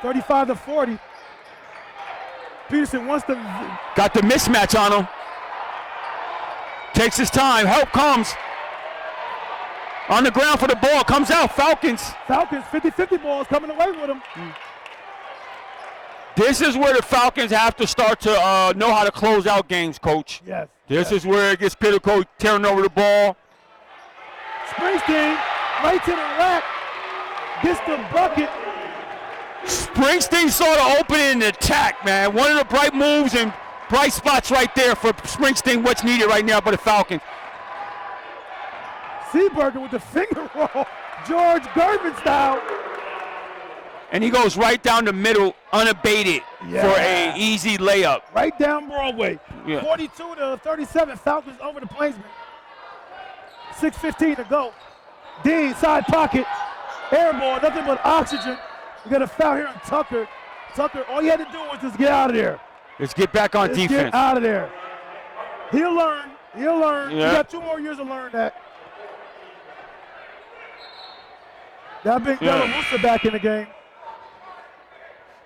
35-40. Peterson wants to. Got the mismatch on him. Takes his time. Help comes. On the ground for the ball. Comes out. Falcons. 50-50 balls coming away with him. This is where the Falcons have to start to know how to close out games, Coach. Yes. This is where it gets critical, tearing over the ball. Springsteen, right to the rack, gets the bucket. Springsteen saw the opening in the attack, man. One of the bright moves and bright spots right there for Springsteen, what's needed right now by the Falcons. Seeberger with the finger roll, George Gervin style. And he goes right down the middle, unabated, for a easy layup. Right down Broadway. Yeah. 42-37, Falcons over the Plainsmen. 6:15 to go. Dean, side pocket, air ball, nothing but oxygen. We got a foul here on Tucker. Tucker, all you had to do was just get out of there. Let's get back on defense. Get out of there. He'll learn. Yeah. You got 2 more years to learn that. That big De La Rosa back in the game.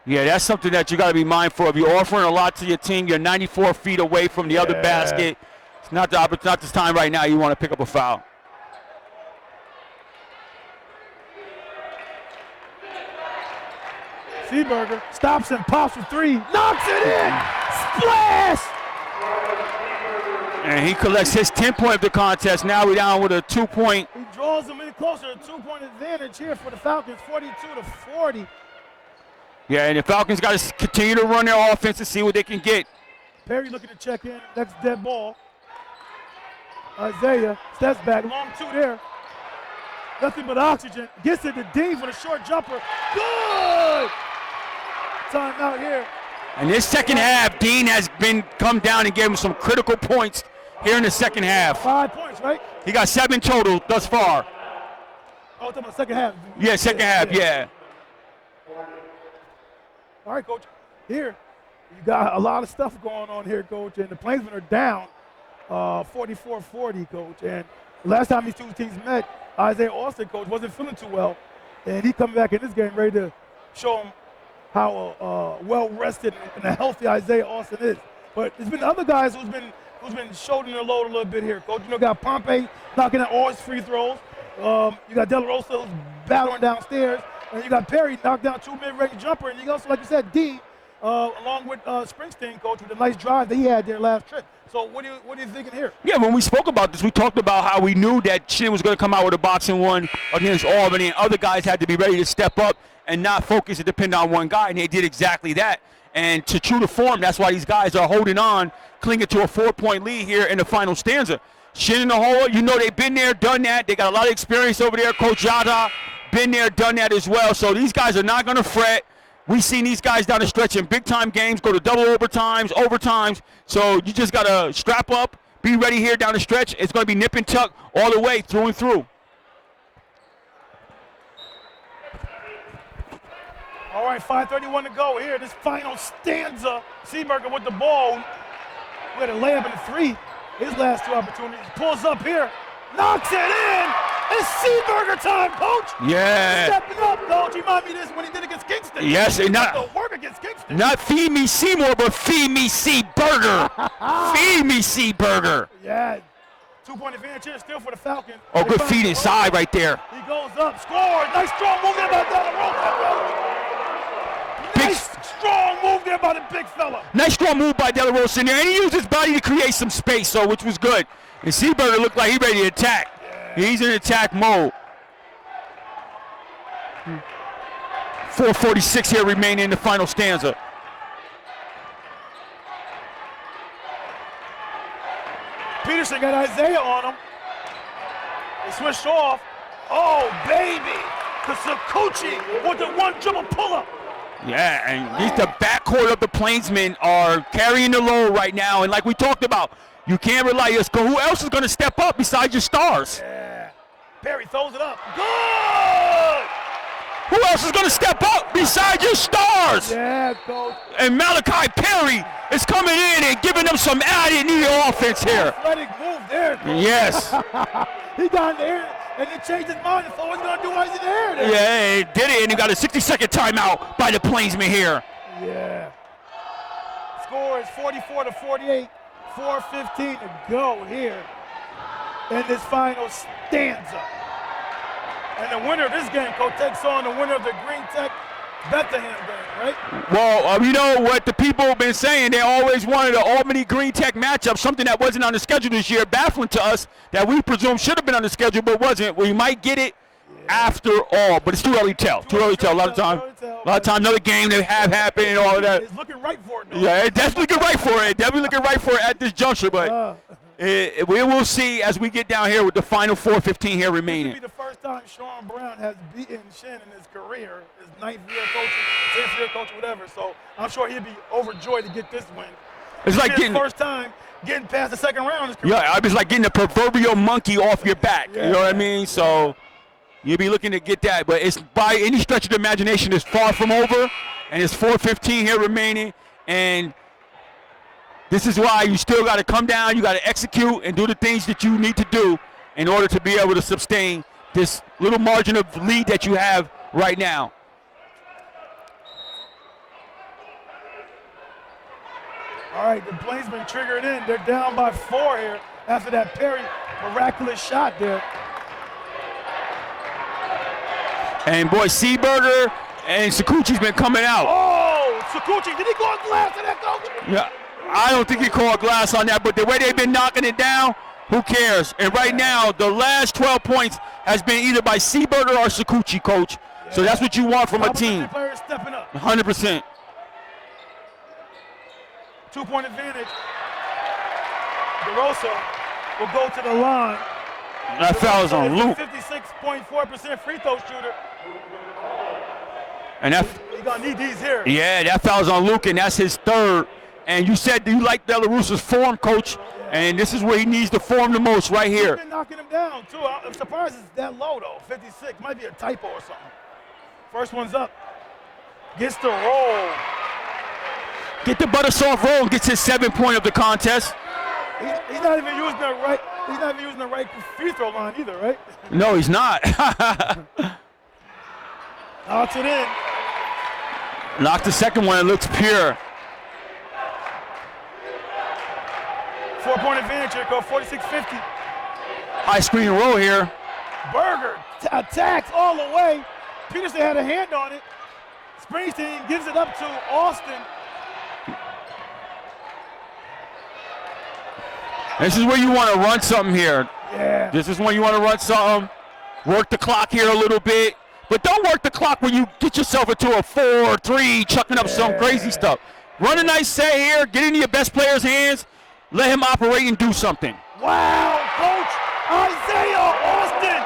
Yeah, that's something that you got to be mindful of. You're offering a lot to your team. You're 94 feet away from the other basket. It's not this time right now you want to pick up a foul. Seeberger stops and pops for 3. Knocks it in. Splash! And he collects his 10-point of the contest. Now we're down with a 2-point. He draws them in closer to 2-point advantage here for the Falcons, 42-40. Yeah, and the Falcons got to continue to run their offense and see what they can get. Perry looking to check in. That's dead ball. Isaiah steps back. Long 2 there. Nothing but oxygen. Gets it to Dean for the short jumper. Good! Timeout here. And this second half, Dean has come down and gave him some critical points here in the second half. 5 points, right? He got 7 total thus far. Oh, talking about second half. Yeah, second half, yeah. All right, Coach. Here, you got a lot of stuff going on here, Coach, and the Plainsmen are down 44-40, Coach. And last time these 2 teams met, Isaiah Austin, Coach, wasn't feeling too well. And he coming back in this game ready to show him how well-rested and a healthy Isaiah Austin is. But there's been other guys who's been shouldering their load a little bit here, Coach. You know, got Pompey knocking out all his free throws. You got De La Rosa who's battling downstairs. And you got Perry knocked down 2 mid-range jumper. And you also, like you said, D, along with Springsteen, Coach, with a nice drive that he had there last trip. So what are you thinking here? Yeah, when we spoke about this, we talked about how we knew that Shin was going to come out with a boxing one against Albany, and other guys had to be ready to step up and not focus and depend on one guy, and they did exactly that. And to true to form, that's why these guys are holding on, clinging to a 4-point lead here in the final stanza. Shenendehowa, you know they've been there, done that. They got a lot of experience over there. Coach Yada been there, done that as well. So these guys are not going to fret. We've seen these guys down the stretch in big-time games go to double overtimes. So you just got to strap up, be ready here down the stretch. It's going to be nip and tuck all the way through and through. All right, 5:31 to go here. This final stanza. Seeberger with the ball. With a layup and a three. His last 2 opportunities. Pulls up here. Knocks it in. It's Seeberger time, Coach. Yeah. Stepping up, Coach. Remind me of this when he did against Kingston. Yes, and not the work against Kingston. Not feed me Seymour, but feed me Seeberger. Feed me Seeberger. Yeah. 2-point advantage here still for the Falcons. Oh, good feed inside right there. He goes up, scores. Nice strong move there by De La Rosa. Nice strong move there by the big fella. Nice strong move by De La Rosa in there, and he used his body to create some space, so which was good. And Seeberger looked like he's ready to attack. Yeah. He's in attack mode. 4:46 here remaining in the final stanza. Peterson got Isaiah on him. They switched off. Oh, baby. Kasakuchi with the one dribble pull-up. Yeah, and the backcourt of the Plainsmen are carrying the load right now. And like we talked about, you can't rely on who else is going to step up besides your stars? Yeah. Perry throws it up. Good! Who else is going to step up besides your stars? Yeah, Coach. And Malachi Perry is coming in and giving them some added need offense here. Athletic move there, Coach. Yes. He got in there. And he changed his mind and thought what he's going to do while he's in the air there. Yeah, he did it, and he got a 60-second timeout by the Plainsmen here. Yeah. Score is 44-48, 4:15 to go here in this final stanza. And the winner of this game, Coach, takes on the winner of the Green Tech Bethlehem game, right? Well, you know what the people have been saying. They always wanted an Albany Green Tech matchup, something that wasn't on the schedule this year, baffling to us that we presume should have been on the schedule but wasn't. We might get it after all, but it's too early to tell. Too early to tell. A lot of time, another game that have happened and all of that. It's looking right for it, though. Yeah, it's definitely looking right for it. Definitely looking right for it at this juncture, but we will see as we get down here with the final 4:15 here remaining. This will be the first time Sean Brown has beaten Shen in his career, his 9th year coaching, 10th year coaching, whatever. So I'm sure he'll be overjoyed to get this win. It's like getting first time getting past the second round. In his career. Yeah, it's like getting a proverbial monkey off your back. Yeah. You know what I mean? So you'll be looking to get that, but it's by any stretch of the imagination, it's far from over, and it's 4:15 here remaining, and this is why you still got to come down, you got to execute and do the things that you need to do in order to be able to sustain this little margin of lead that you have right now. All right, the Plainsmen triggered in. They're down by 4 here after that Perry miraculous shot there. And boy, Seeberger and Sakuchi's been coming out. Oh, Sakuchi, did he go on glass in that, Coach? Yeah, I don't think he called glass on that, but the way they've been knocking it down, who cares? And right now, the last 12 points has been either by Seeberger or Sakuchi, Coach. Yeah. So that's what you want from a team. Players stepping up. 100%. 2-point advantage. De Rosa will go to the line. That foul's on Luke. 56.4% free throw shooter. And that You're going to need these here. Yeah, that foul's on Luke, and that's his third. And you said you like De La Rosa's form, Coach, and this is where he needs to form the most right here. He's been knocking him down, too. I'm surprised it's that low, though. 56. Might be a typo or something. First one's up. Gets the roll. Get the butter soft roll and gets his 7th point of the contest. He's not even using the right. He's not even using the right free throw line either, right? No, he's not. Knocks it in. Knocked the second one. It looks pure. 4-point advantage here. Go 46-50. High screen roll here. Berger attacks all the way. Peterson had a hand on it. Springsteen gives it up to Austin. This is where you want to run something here. Yeah. This is when you want to run something. Work the clock here a little bit. But don't work the clock when you get yourself into a 4-3, chucking up some crazy stuff. Run a nice set here. Get into your best player's hands. Let him operate and do something. Wow, Coach. Isaiah Austin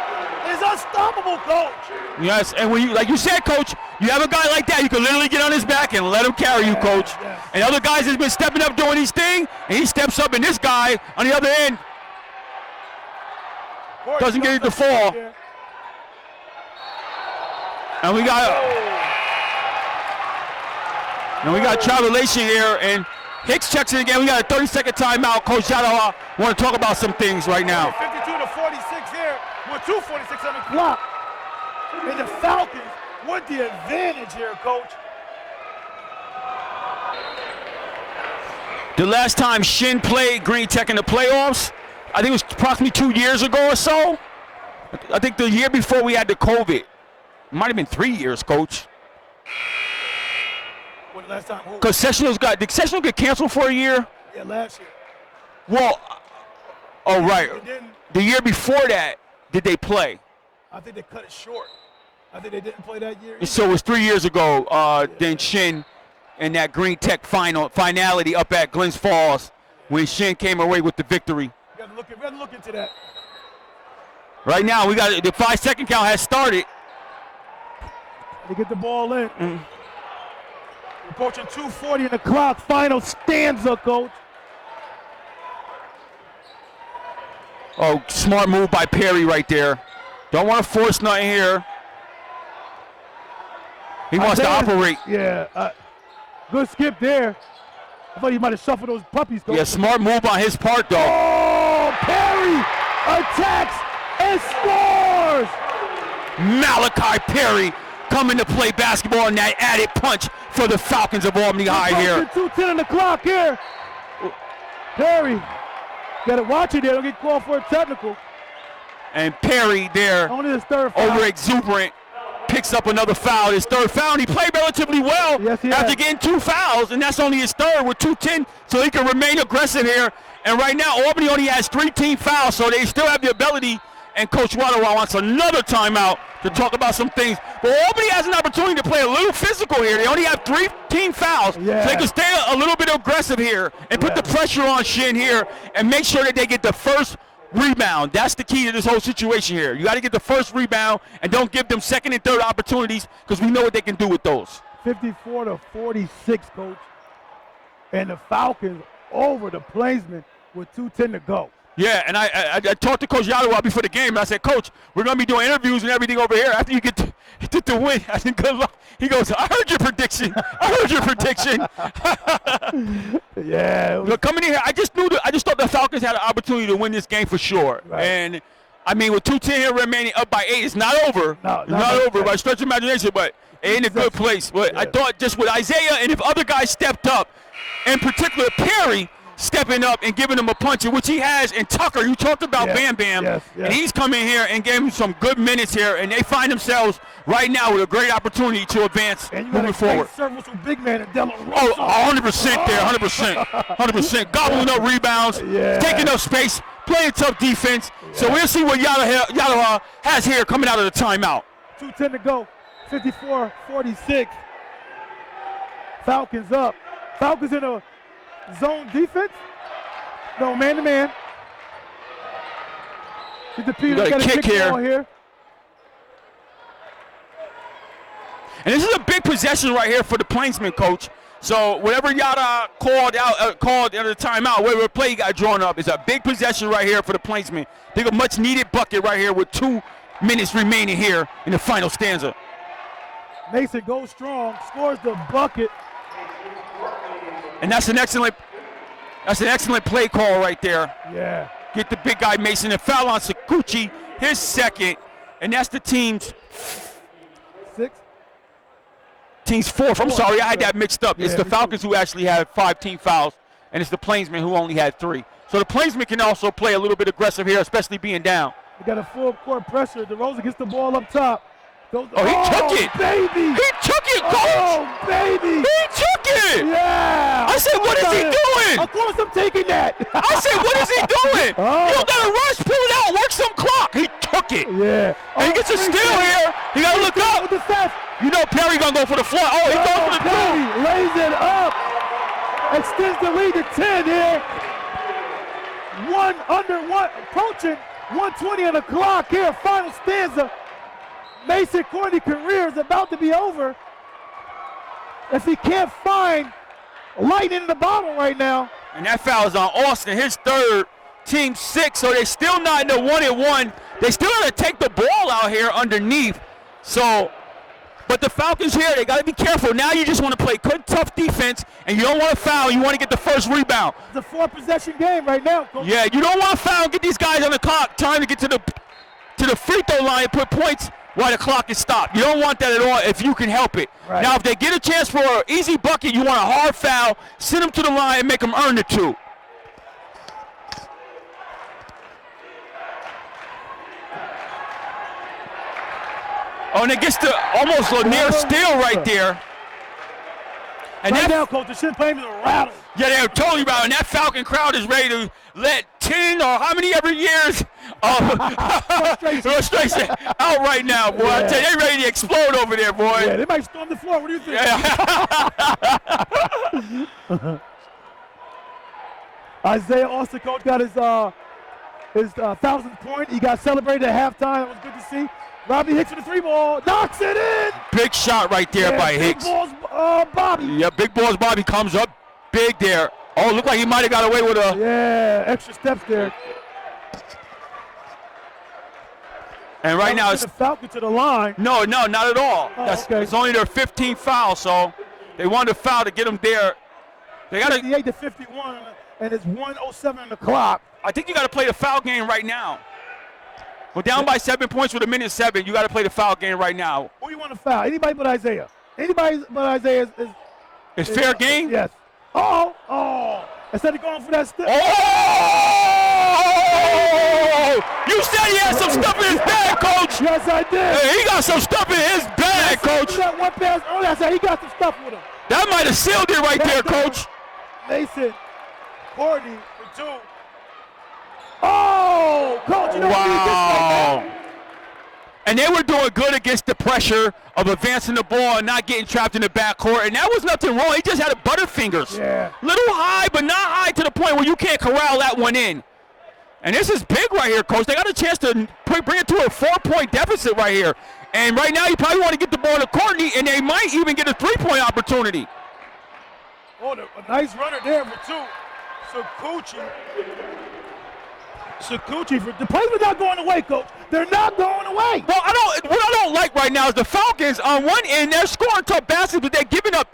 is unstoppable. unstoppable, coach. Yes, and when you, like you said, Coach, you have a guy like that, you can literally get on his back and let him carry you, Coach. Yes. And other guys has been stepping up doing his thing, and he steps up, and this guy on the other end doesn't get it to fall. And we got travelation here, and Hicks checks it again. We got a 30-second timeout. Coach Shenendehowa want to talk about some things right now. 52 to 46 here with 2:46 on the clock. And the Falcons with the advantage here, Coach. The last time Shin played Green Tech in the playoffs, I think it was approximately 2 years ago or so. I think the year before we had the COVID. It might have been 3 years, Coach. When the last time? Because Sectionals did Sectionals get canceled for a year? Yeah, last year. Well, oh, right. They didn't. The year before that, did they play? I think they cut it short. I think they didn't play that year. So it was 3 years ago, then Shin and that Green Tech finality up at Glens Falls when Shin came away with the victory. We got to look into that. Right now, we got the 5-second count has started. They get the ball in. Approaching 2:40 in the clock. Final stanza, Coach. Oh, smart move by Perry right there. Don't want to force nothing here. He wants to operate. Yeah, good skip there. I thought he might have shuffled those puppies, Coach. Yeah, smart move on his part, though. Oh, Perry attacks and scores! Malachi Perry coming to play basketball, and that added punch for the Falcons of Albany High here. 2:10 on the clock here. Perry, got to watch it there. Don't get called for a technical. And Perry there, Only his third foul. over exuberant, picks up another foul. His third foul, and he played relatively well Yes, he after has. getting 2 fouls, and that's only his third with 2:10, so he can remain aggressive here. And right now, Albany only has 3 team fouls, so they still have the ability. And Coach Shenendehowa wants another timeout to talk about some things. But Albany has an opportunity to play a little physical here. They only have 3 team fouls, so they can stay a little bit aggressive here and put the pressure on Shin here and make sure that they get the first rebound. That's the key to this whole situation here. You got to get the first rebound and don't give them second and third opportunities because we know what they can do with those. 54 to 46, Coach. And the Falcons over the Plainsmen with 2:10 to go. Yeah, and I talked to Coach Shenendehowa before the game, and I said, Coach, we're going to be doing interviews and everything over here after you get the win. I said, good luck. He goes, I heard your prediction. Yeah. Look, coming in here, I just thought the Falcons had an opportunity to win this game for sure. Right. And, I mean, with 2:10 here remaining up by 8, it's not over. No, it's not over by stretch of imagination, but in a good place. But I Yeah. thought just with Isaiah and if other guys stepped up, in particular Perry, stepping up and giving him a punch, which he has, and Tucker, you talked about Bam Bam, yes. and he's coming here and gave him some good minutes here, and they find themselves right now with a great opportunity to advance And you got moving a forward. great service with big man and De La Rosa. Oh, 100% there, 100%. Gobbling up rebounds, Yeah. taking up space, playing tough defense. So we'll see what Yada has here coming out of the timeout. 2:10 to go. 54-46. Falcons up. Falcons in a zone defense. No, man to man. Get the Peter, got a kick here. ball here. And this is a big possession right here for the Plainsmen, Coach. So whatever Yada called at the timeout, whatever play got drawn up, is a big possession right here for the Plainsmen. They got a much needed bucket right here with 2 minutes remaining here in the final stanza. Mason goes strong, scores the bucket. And that's an excellent play call right there. Yeah. Get the big guy Mason and foul on Sakuchi, his second, and that's the team's 4th. I'm sorry, I had that mixed up. It's Yeah, the me Falcons who actually had 5 team fouls, and it's the Plainsmen who only had 3. So the Plainsmen can also play a little bit aggressive here, especially being down. We got a full court pressure. De Rosa gets the ball up top. Oh, he took it. Baby. He took it, Coach. Oh, baby. He took it. Yeah. I said, what is he doing? Of course I'm taking that. I said, what is he doing? Oh. You don't got to rush, pull it out, work some clock. He took it. Yeah. And he gets a steal here. He got to look up. With the theft. You know Perry going to go for the floor. Oh, he goes for the Perry two. lays it up. Extends the lead to 10 here. Approaching 1:20 on the clock here. Final stanza. Mason Courtney's career is about to be over if he can't find lightning in the bottle right now. And that foul is on Austin, his third, team 6, so they still not in the 1-and-1. They still got to take the ball out here underneath. So, but the Falcons here, they got to be careful. Now you just want to play good, tough defense, and you don't want to foul. You want to get the first rebound. It's a 4-possession game right now, Coach. Yeah, you don't want to foul and get these guys on the clock. Time to get to the free throw line and put points while the clock is stopped. You don't want that at all if you can help it. Right. Now, if they get a chance for an easy bucket, you want a hard foul, send them to the line and make them earn the 2. Oh, and it gets to almost a near steal right there. And right that, now, Coach, the shit playing is a rattle. yeah, they're totally right. And that Falcon crowd is ready to let 10 or how many ever years of frustration out right now, boy. I tell you, they're ready to explode over there, boy. Yeah, they might storm the floor. What do you think? Yeah. Isaiah Austin, Coach, got his 1,000th point. He got celebrated at halftime. That was good to see. Robbie Hicks with the 3-ball, knocks it in. Big shot right there by Hicks. Big balls, Bobby. Yeah, big balls. Bobby comes up big there. Oh, looked like he might have got away with a. Yeah, extra steps there. And right now it's the Falcon to the line. no, not at all. Oh, okay. It's only their 15th foul, so they wanted to foul to get them there. They got to. 58 to 51, and it's 1:07 on the clock. I think you got to play the foul game right now. We're down by 7 points with 1:07. You got to play the foul game right now. Who you want to foul? Anybody but Isaiah. Anybody but Isaiah is It's fair game? Yes. Oh. Instead of going for that step. Oh! You said he had some stuff in his bag, Coach. Yes, I did. Hey, he got some stuff in his bag, Coach. That one pass earlier, I said he got some stuff with him. That might have sealed it right there, Coach. Mason Courtney for 2. Oh, Coach, you know what he did right now? And they were doing good against the pressure of advancing the ball and not getting trapped in the backcourt. And that was nothing wrong. He just had a butterfingers. Yeah. Little high, but not high to the point where you can't corral that one in. And this is big right here, Coach. They got a chance to bring it to a 4-point deficit right here. And right now, you probably want to get the ball to Courtney, and they might even get a 3-point opportunity. Oh, a nice runner there for 2. Sakuchi for the plays are not going away, Coach. They're not going away. Well, what I don't like right now is the Falcons on one end, they're scoring tough baskets, but they're giving up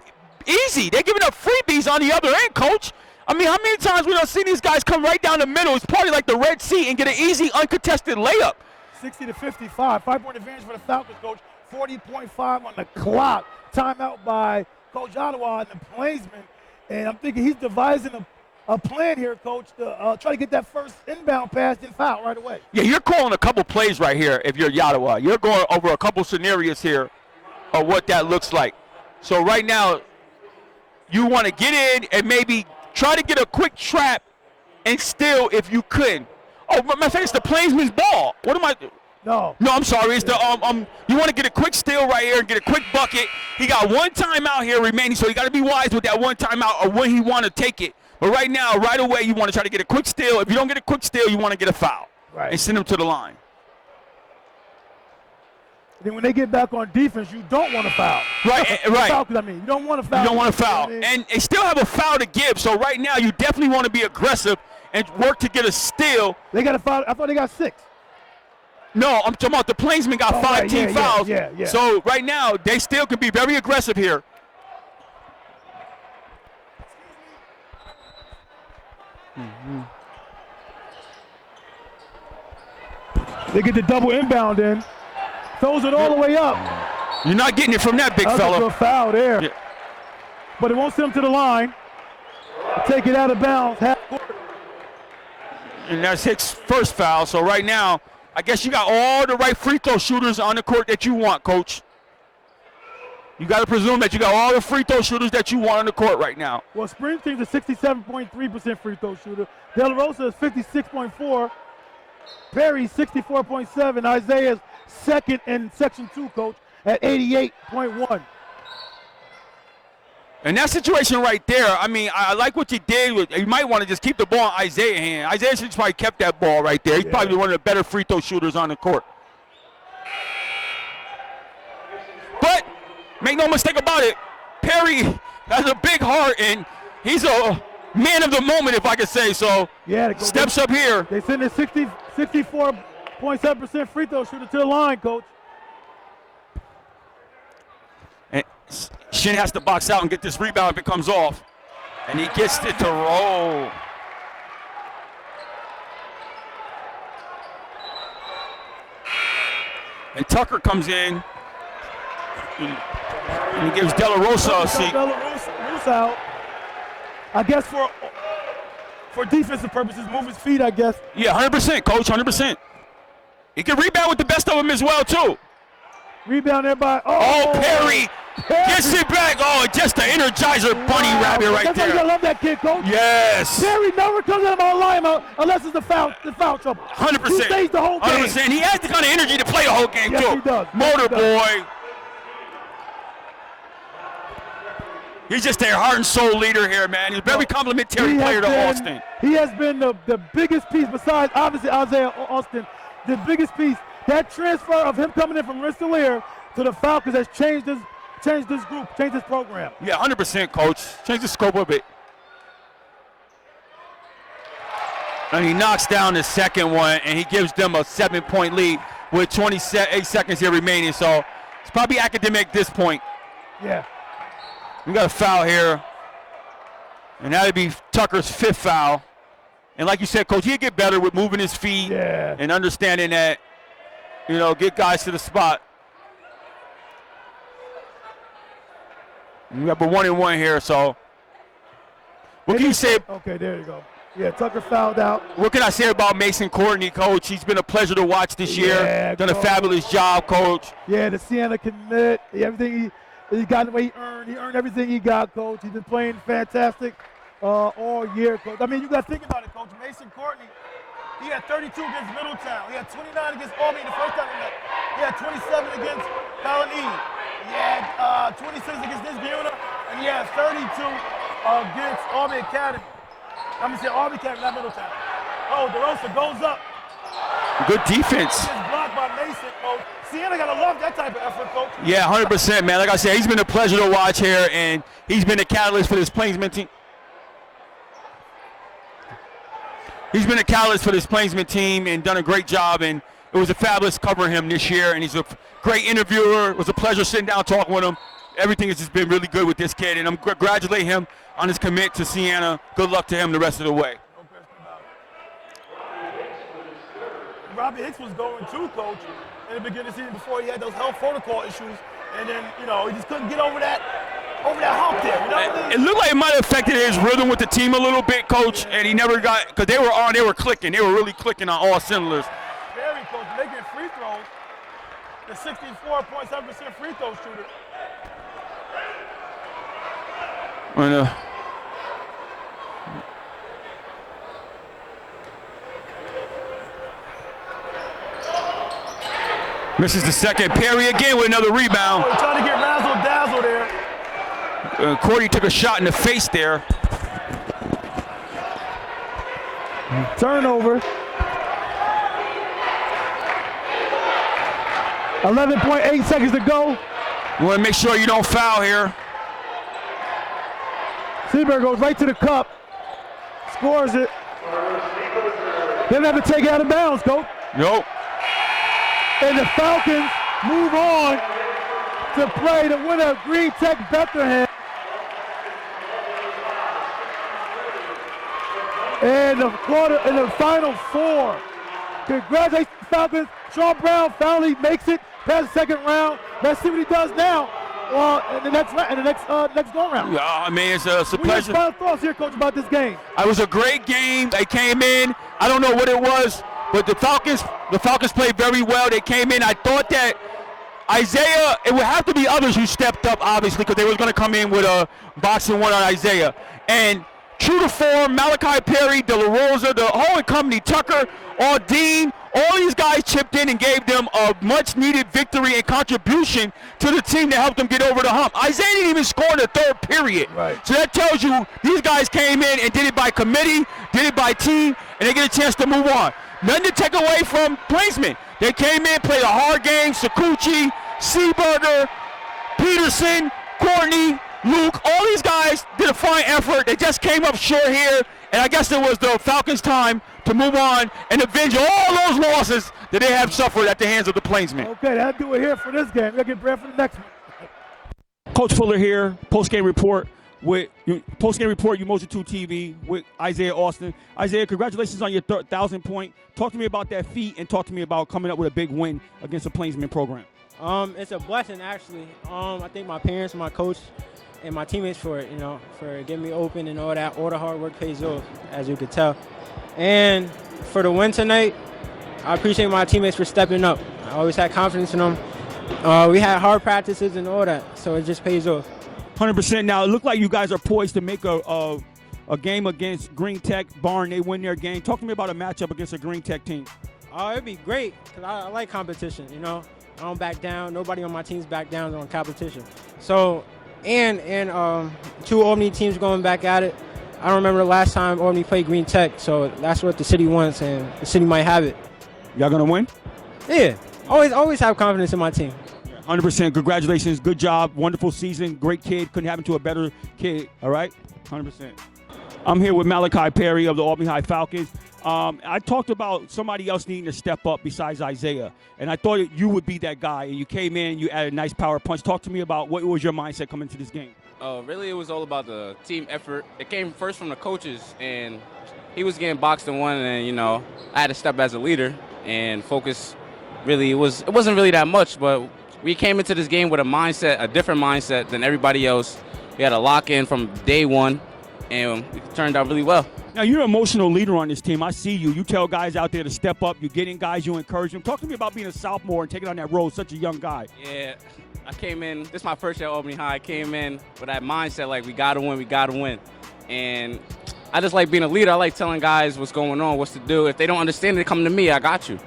easy. They're giving up freebies on the other end, Coach. I mean, how many times we don't see these guys come right down the middle? It's probably like the Red Sea and get an easy, uncontested layup. 60 to 55, 5-point advantage for the Falcons, Coach. 40.5 on the clock. Timeout by Coach Ottawa and the Plainsmen. And I'm thinking he's devising a plan here, Coach, to try to get that first inbound pass and foul right away. Yeah, you're calling a couple plays right here if you're Ottawa. You're going over a couple scenarios here of what that looks like. So right now, you want to get in and maybe try to get a quick trap and steal if you could. Oh, my fact, it's the Plainsman's ball. What am I? No, I'm sorry. It's the you want to get a quick steal right here and get a quick bucket. He got one timeout here remaining, so you got to be wise with that one timeout or when he want to take it. But right now, right away, you want to try to get a quick steal. If you don't get a quick steal, you want to get a foul and send them to the line. Then when they get back on defense, you don't want to foul. Right. Falcons, I mean, you don't want to foul. You don't want to foul. I mean, And they still have a foul to give. So right now, you definitely want to be aggressive and work to get a steal. They got a foul. I thought they got 6. No, I'm talking about the Plainsmen got 5 team fouls. Yeah. So right now, they still can be very aggressive here. They get the double inbound in. Throws it all the way up. You're not getting it from that big fella. That's a foul there. Yeah. But it won't send him to the line. Take it out of bounds. Half court. And that's Hicks' first foul. So right now, I guess you got all the right free throw shooters on the court that you want, Coach. You got to presume that you got all the free throw shooters that you want on the court right now. Well, Springsteen's a 67.3% free throw shooter. De La Rosa is 56.4. Perry 64.7. Isaiah's second in Section 2, Coach, at 88.1. In that situation right there, I mean, I like what you did. You might want to just keep the ball in Isaiah's hand. Isaiah should probably kept that ball right there. He's probably one of the better free throw shooters on the court. make no mistake about it, Perry has a big heart, and he's a man of the moment, if I could say so. Yeah, steps up here. They send a 64.7% free throw shooter to the line, Coach. And Shen has to box out and get this rebound if it comes off. And he gets it to roll. And Tucker comes in. And he gives De La Rosa a seat. De La Rosa out. I guess for defensive purposes, move his feet, I guess. Yeah, 100%, Coach, 100%. He can rebound with the best of them as well, too. Rebound there by, Perry gets it back. Oh, just the Energizer bunny rabbit right That's there. why I love that kid, Coach. Yes. Perry never comes out of my line unless it's the foul trouble. 100%. He stays the whole game. 100%. He has the kind of energy to play the whole game, Yes, too. he does. Motor Yes, he does. boy. He's just their heart and soul leader here, man. He's a very complimentary player to Austin. He has been the biggest piece, besides obviously Isaiah Austin, the biggest piece. That transfer of him coming in from Rensselaer to the Falcons has changed this group, changed this program. Yeah, 100%, Coach. Change the scope of it. And he knocks down the second one, and he gives them a 7-point lead with 28 seconds here remaining. So it's probably academic at this point. Yeah. We got a foul here, and that would be Tucker's 5th foul. And like you said, Coach, he'll get better with moving his feet and understanding that, get guys to the spot. We got a 1-and-1 here, so what can you say? Okay, there you go. Yeah, Tucker fouled out. What can I say about Mason Courtney, Coach? He's been a pleasure to watch this year. Done a fabulous job, Coach. Yeah, the Siena commit, everything he got what he earned. He earned everything he got, Coach. He's been playing fantastic all year, Coach. I mean, you got to think about it, Coach. Mason Courtney, he had 32 against Middletown. He had 29 against Albany the first time he met. He had 27 against Falcon. He had 26 against this Buena, and he had 32 against Albany Academy. I'm going to say Albany Academy, not Middletown. Oh, De La Rosa goes up. Good defense. He's blocked by Mason, Coach. Siena got to love that type of effort, Coach. Yeah, 100%, man. Like I said, he's been a pleasure to watch here, and he's been a catalyst for this Plainsmen team. He's been a catalyst for this Plainsmen team and done a great job, and it was a fabulous covering him this year, and he's a great interviewer. It was a pleasure sitting down talking with him. Everything has just been really good with this kid, and I'm congratulating him on his commit to Siena. Good luck to him the rest of the way. No question about it. Robbie Hicks was going too, Coach, in the beginning of the season before he had those health protocol issues, and then, he just couldn't get over that hump there. You know what I mean? It looked like it might have affected his rhythm with the team a little bit, Coach, and he never got, because they were clicking. They were really clicking on all cylinders. Perry, Coach, making free throws. The 64.7% free throw shooter. Misses the second. Perry again with another rebound. Oh, trying to get razzle-dazzle there. Courtney took a shot in the face there. Turnover. 11.8 seconds to go. You want to make sure you don't foul here. Seeberger goes right to the cup. Scores it. Didn't have to take it out of bounds, Coach. Nope. And the Falcons move on to play the winner of Green Tech Bethlehem. In the final four. Congratulations, Falcons. Sean Brown finally makes it past the second round. Let's see what he does now in the next go round. Yeah, I mean, it's a pleasure. Final thoughts here, Coach, about this game. It was a great game. They came in. I don't know what it was, but the Falcons played very well. They came in. I thought that Isaiah, it would have to be others who stepped up, obviously, because they were going to come in with a boxing one on Isaiah. And true to form, Malachi Perry, De La Rosa, the whole company, Tucker, Dean, all these guys chipped in and gave them a much-needed victory and contribution to the team to help them get over the hump. Isaiah didn't even score in the third period. Right. So that tells you these guys came in and did it by committee, did it by team, and they get a chance to move on. Nothing to take away from Plainsmen. They came in, played a hard game. Sakuchi, Seeberger, Peterson, Courtney, Luke, all these guys did a fine effort. They just came up short here, and I guess it was the Falcons' time to move on and avenge all those losses that they have suffered at the hands of the Plainsmen. Okay, that'll do it here for this game. We'll get bread for the next one. Coach Fuller here, post-game report Umoja 2 TV with Isaiah Austin. Isaiah, congratulations on your 1,000-point. Talk to me about that feat and talk to me about coming up with a big win against the Plainsmen program. It's a blessing, actually. I thank my parents, my coach, and my teammates for it, for getting me open and all that. All the hard work pays off, as you could tell. And for the win tonight, I appreciate my teammates for stepping up. I always had confidence in them. We had hard practices and all that, so it just pays off. 100%. Now, it looked like you guys are poised to make a game against Green Tech. Barn, they win their game. Talk to me about a matchup against a Green Tech team. It'd be great, because I like competition, I don't back down. Nobody on my team's back down on competition. So, and two Albany teams going back at it. I don't remember the last time Albany played Green Tech, so that's what the city wants, and the city might have it. Y'all going to win? Yeah. Always have confidence in my team. 100%. Congratulations. Good job. Wonderful season. Great kid. Couldn't happen to a better kid. All right? 100%. I'm here with Malachi Perry of the Albany High Falcons. I talked about somebody else needing to step up besides Isaiah, and I thought you would be that guy. And you came in, you added a nice power punch. Talk to me about what was your mindset coming into this game. Really, it was all about the team effort. It came first from the coaches, and he was getting boxed in one, and I had to step as a leader and focus. Really, it wasn't really that much, but we came into this game with a different mindset than everybody else. We had a lock-in from day one, and it turned out really well. Now, you're an emotional leader on this team. I see you. You tell guys out there to step up. You get in guys, you encourage them. Talk to me about being a sophomore and taking on that role, such a young guy. Yeah, I came in. This is my first year at Albany High. I came in with that mindset, like, we got to win. And I just like being a leader. I like telling guys what's going on, what's to do. If they don't understand it, come to me. I got you.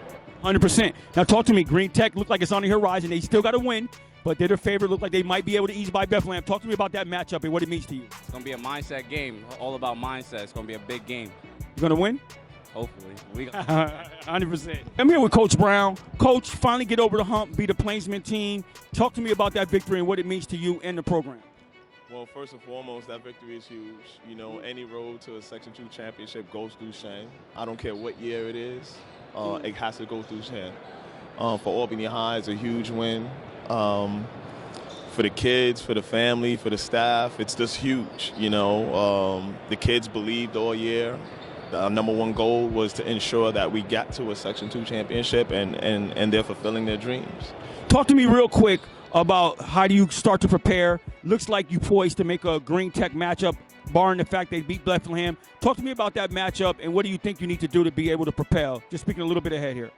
100%. Now, talk to me. Green Tech look like it's on the horizon. They still got to win, but they're the favorite. Look like they might be able to ease by Bethlehem. Talk to me about that matchup and what it means to you. It's going to be a mindset game, all about mindset. It's going to be a big game. You going to win? Hopefully. 100%. I'm here with Coach Brown. Coach, finally get over the hump, beat the Plainsmen team. Talk to me about that victory and what it means to you and the program. Well, first and foremost, that victory is huge. Any road to a Section 2 championship goes through Shen. I don't care what year it is. It has to go through Shen. For Albany High, it's a huge win. For the kids, for the family, for the staff, it's just huge. The kids believed all year. Our number one goal was to ensure that we got to a Section 2 championship, and they're fulfilling their dreams. Talk to me real quick about how do you start to prepare. Looks like you poised to make a Green Tech matchup, barring the fact they beat Bethlehem. Talk to me about that matchup and what do you think you need to do to be able to propel? Just speaking a little bit ahead here.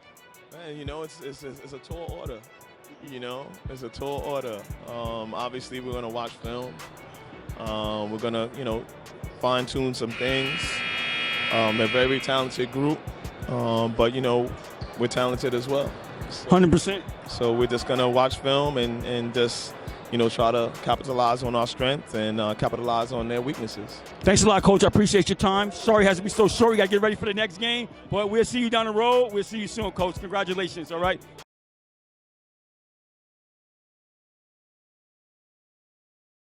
Man, it's a tall order. It's a tall order. Obviously, we're going to watch film. We're going to, fine-tune some things. They're a very talented group, but, we're talented as well. 100%. So we're just going to watch film and just, try to capitalize on our strength and capitalize on their weaknesses. Thanks a lot, Coach. I appreciate your time. Sorry it has to be so short. We got to get ready for the next game, but we'll see you down the road. We'll see you soon, Coach. Congratulations, all right?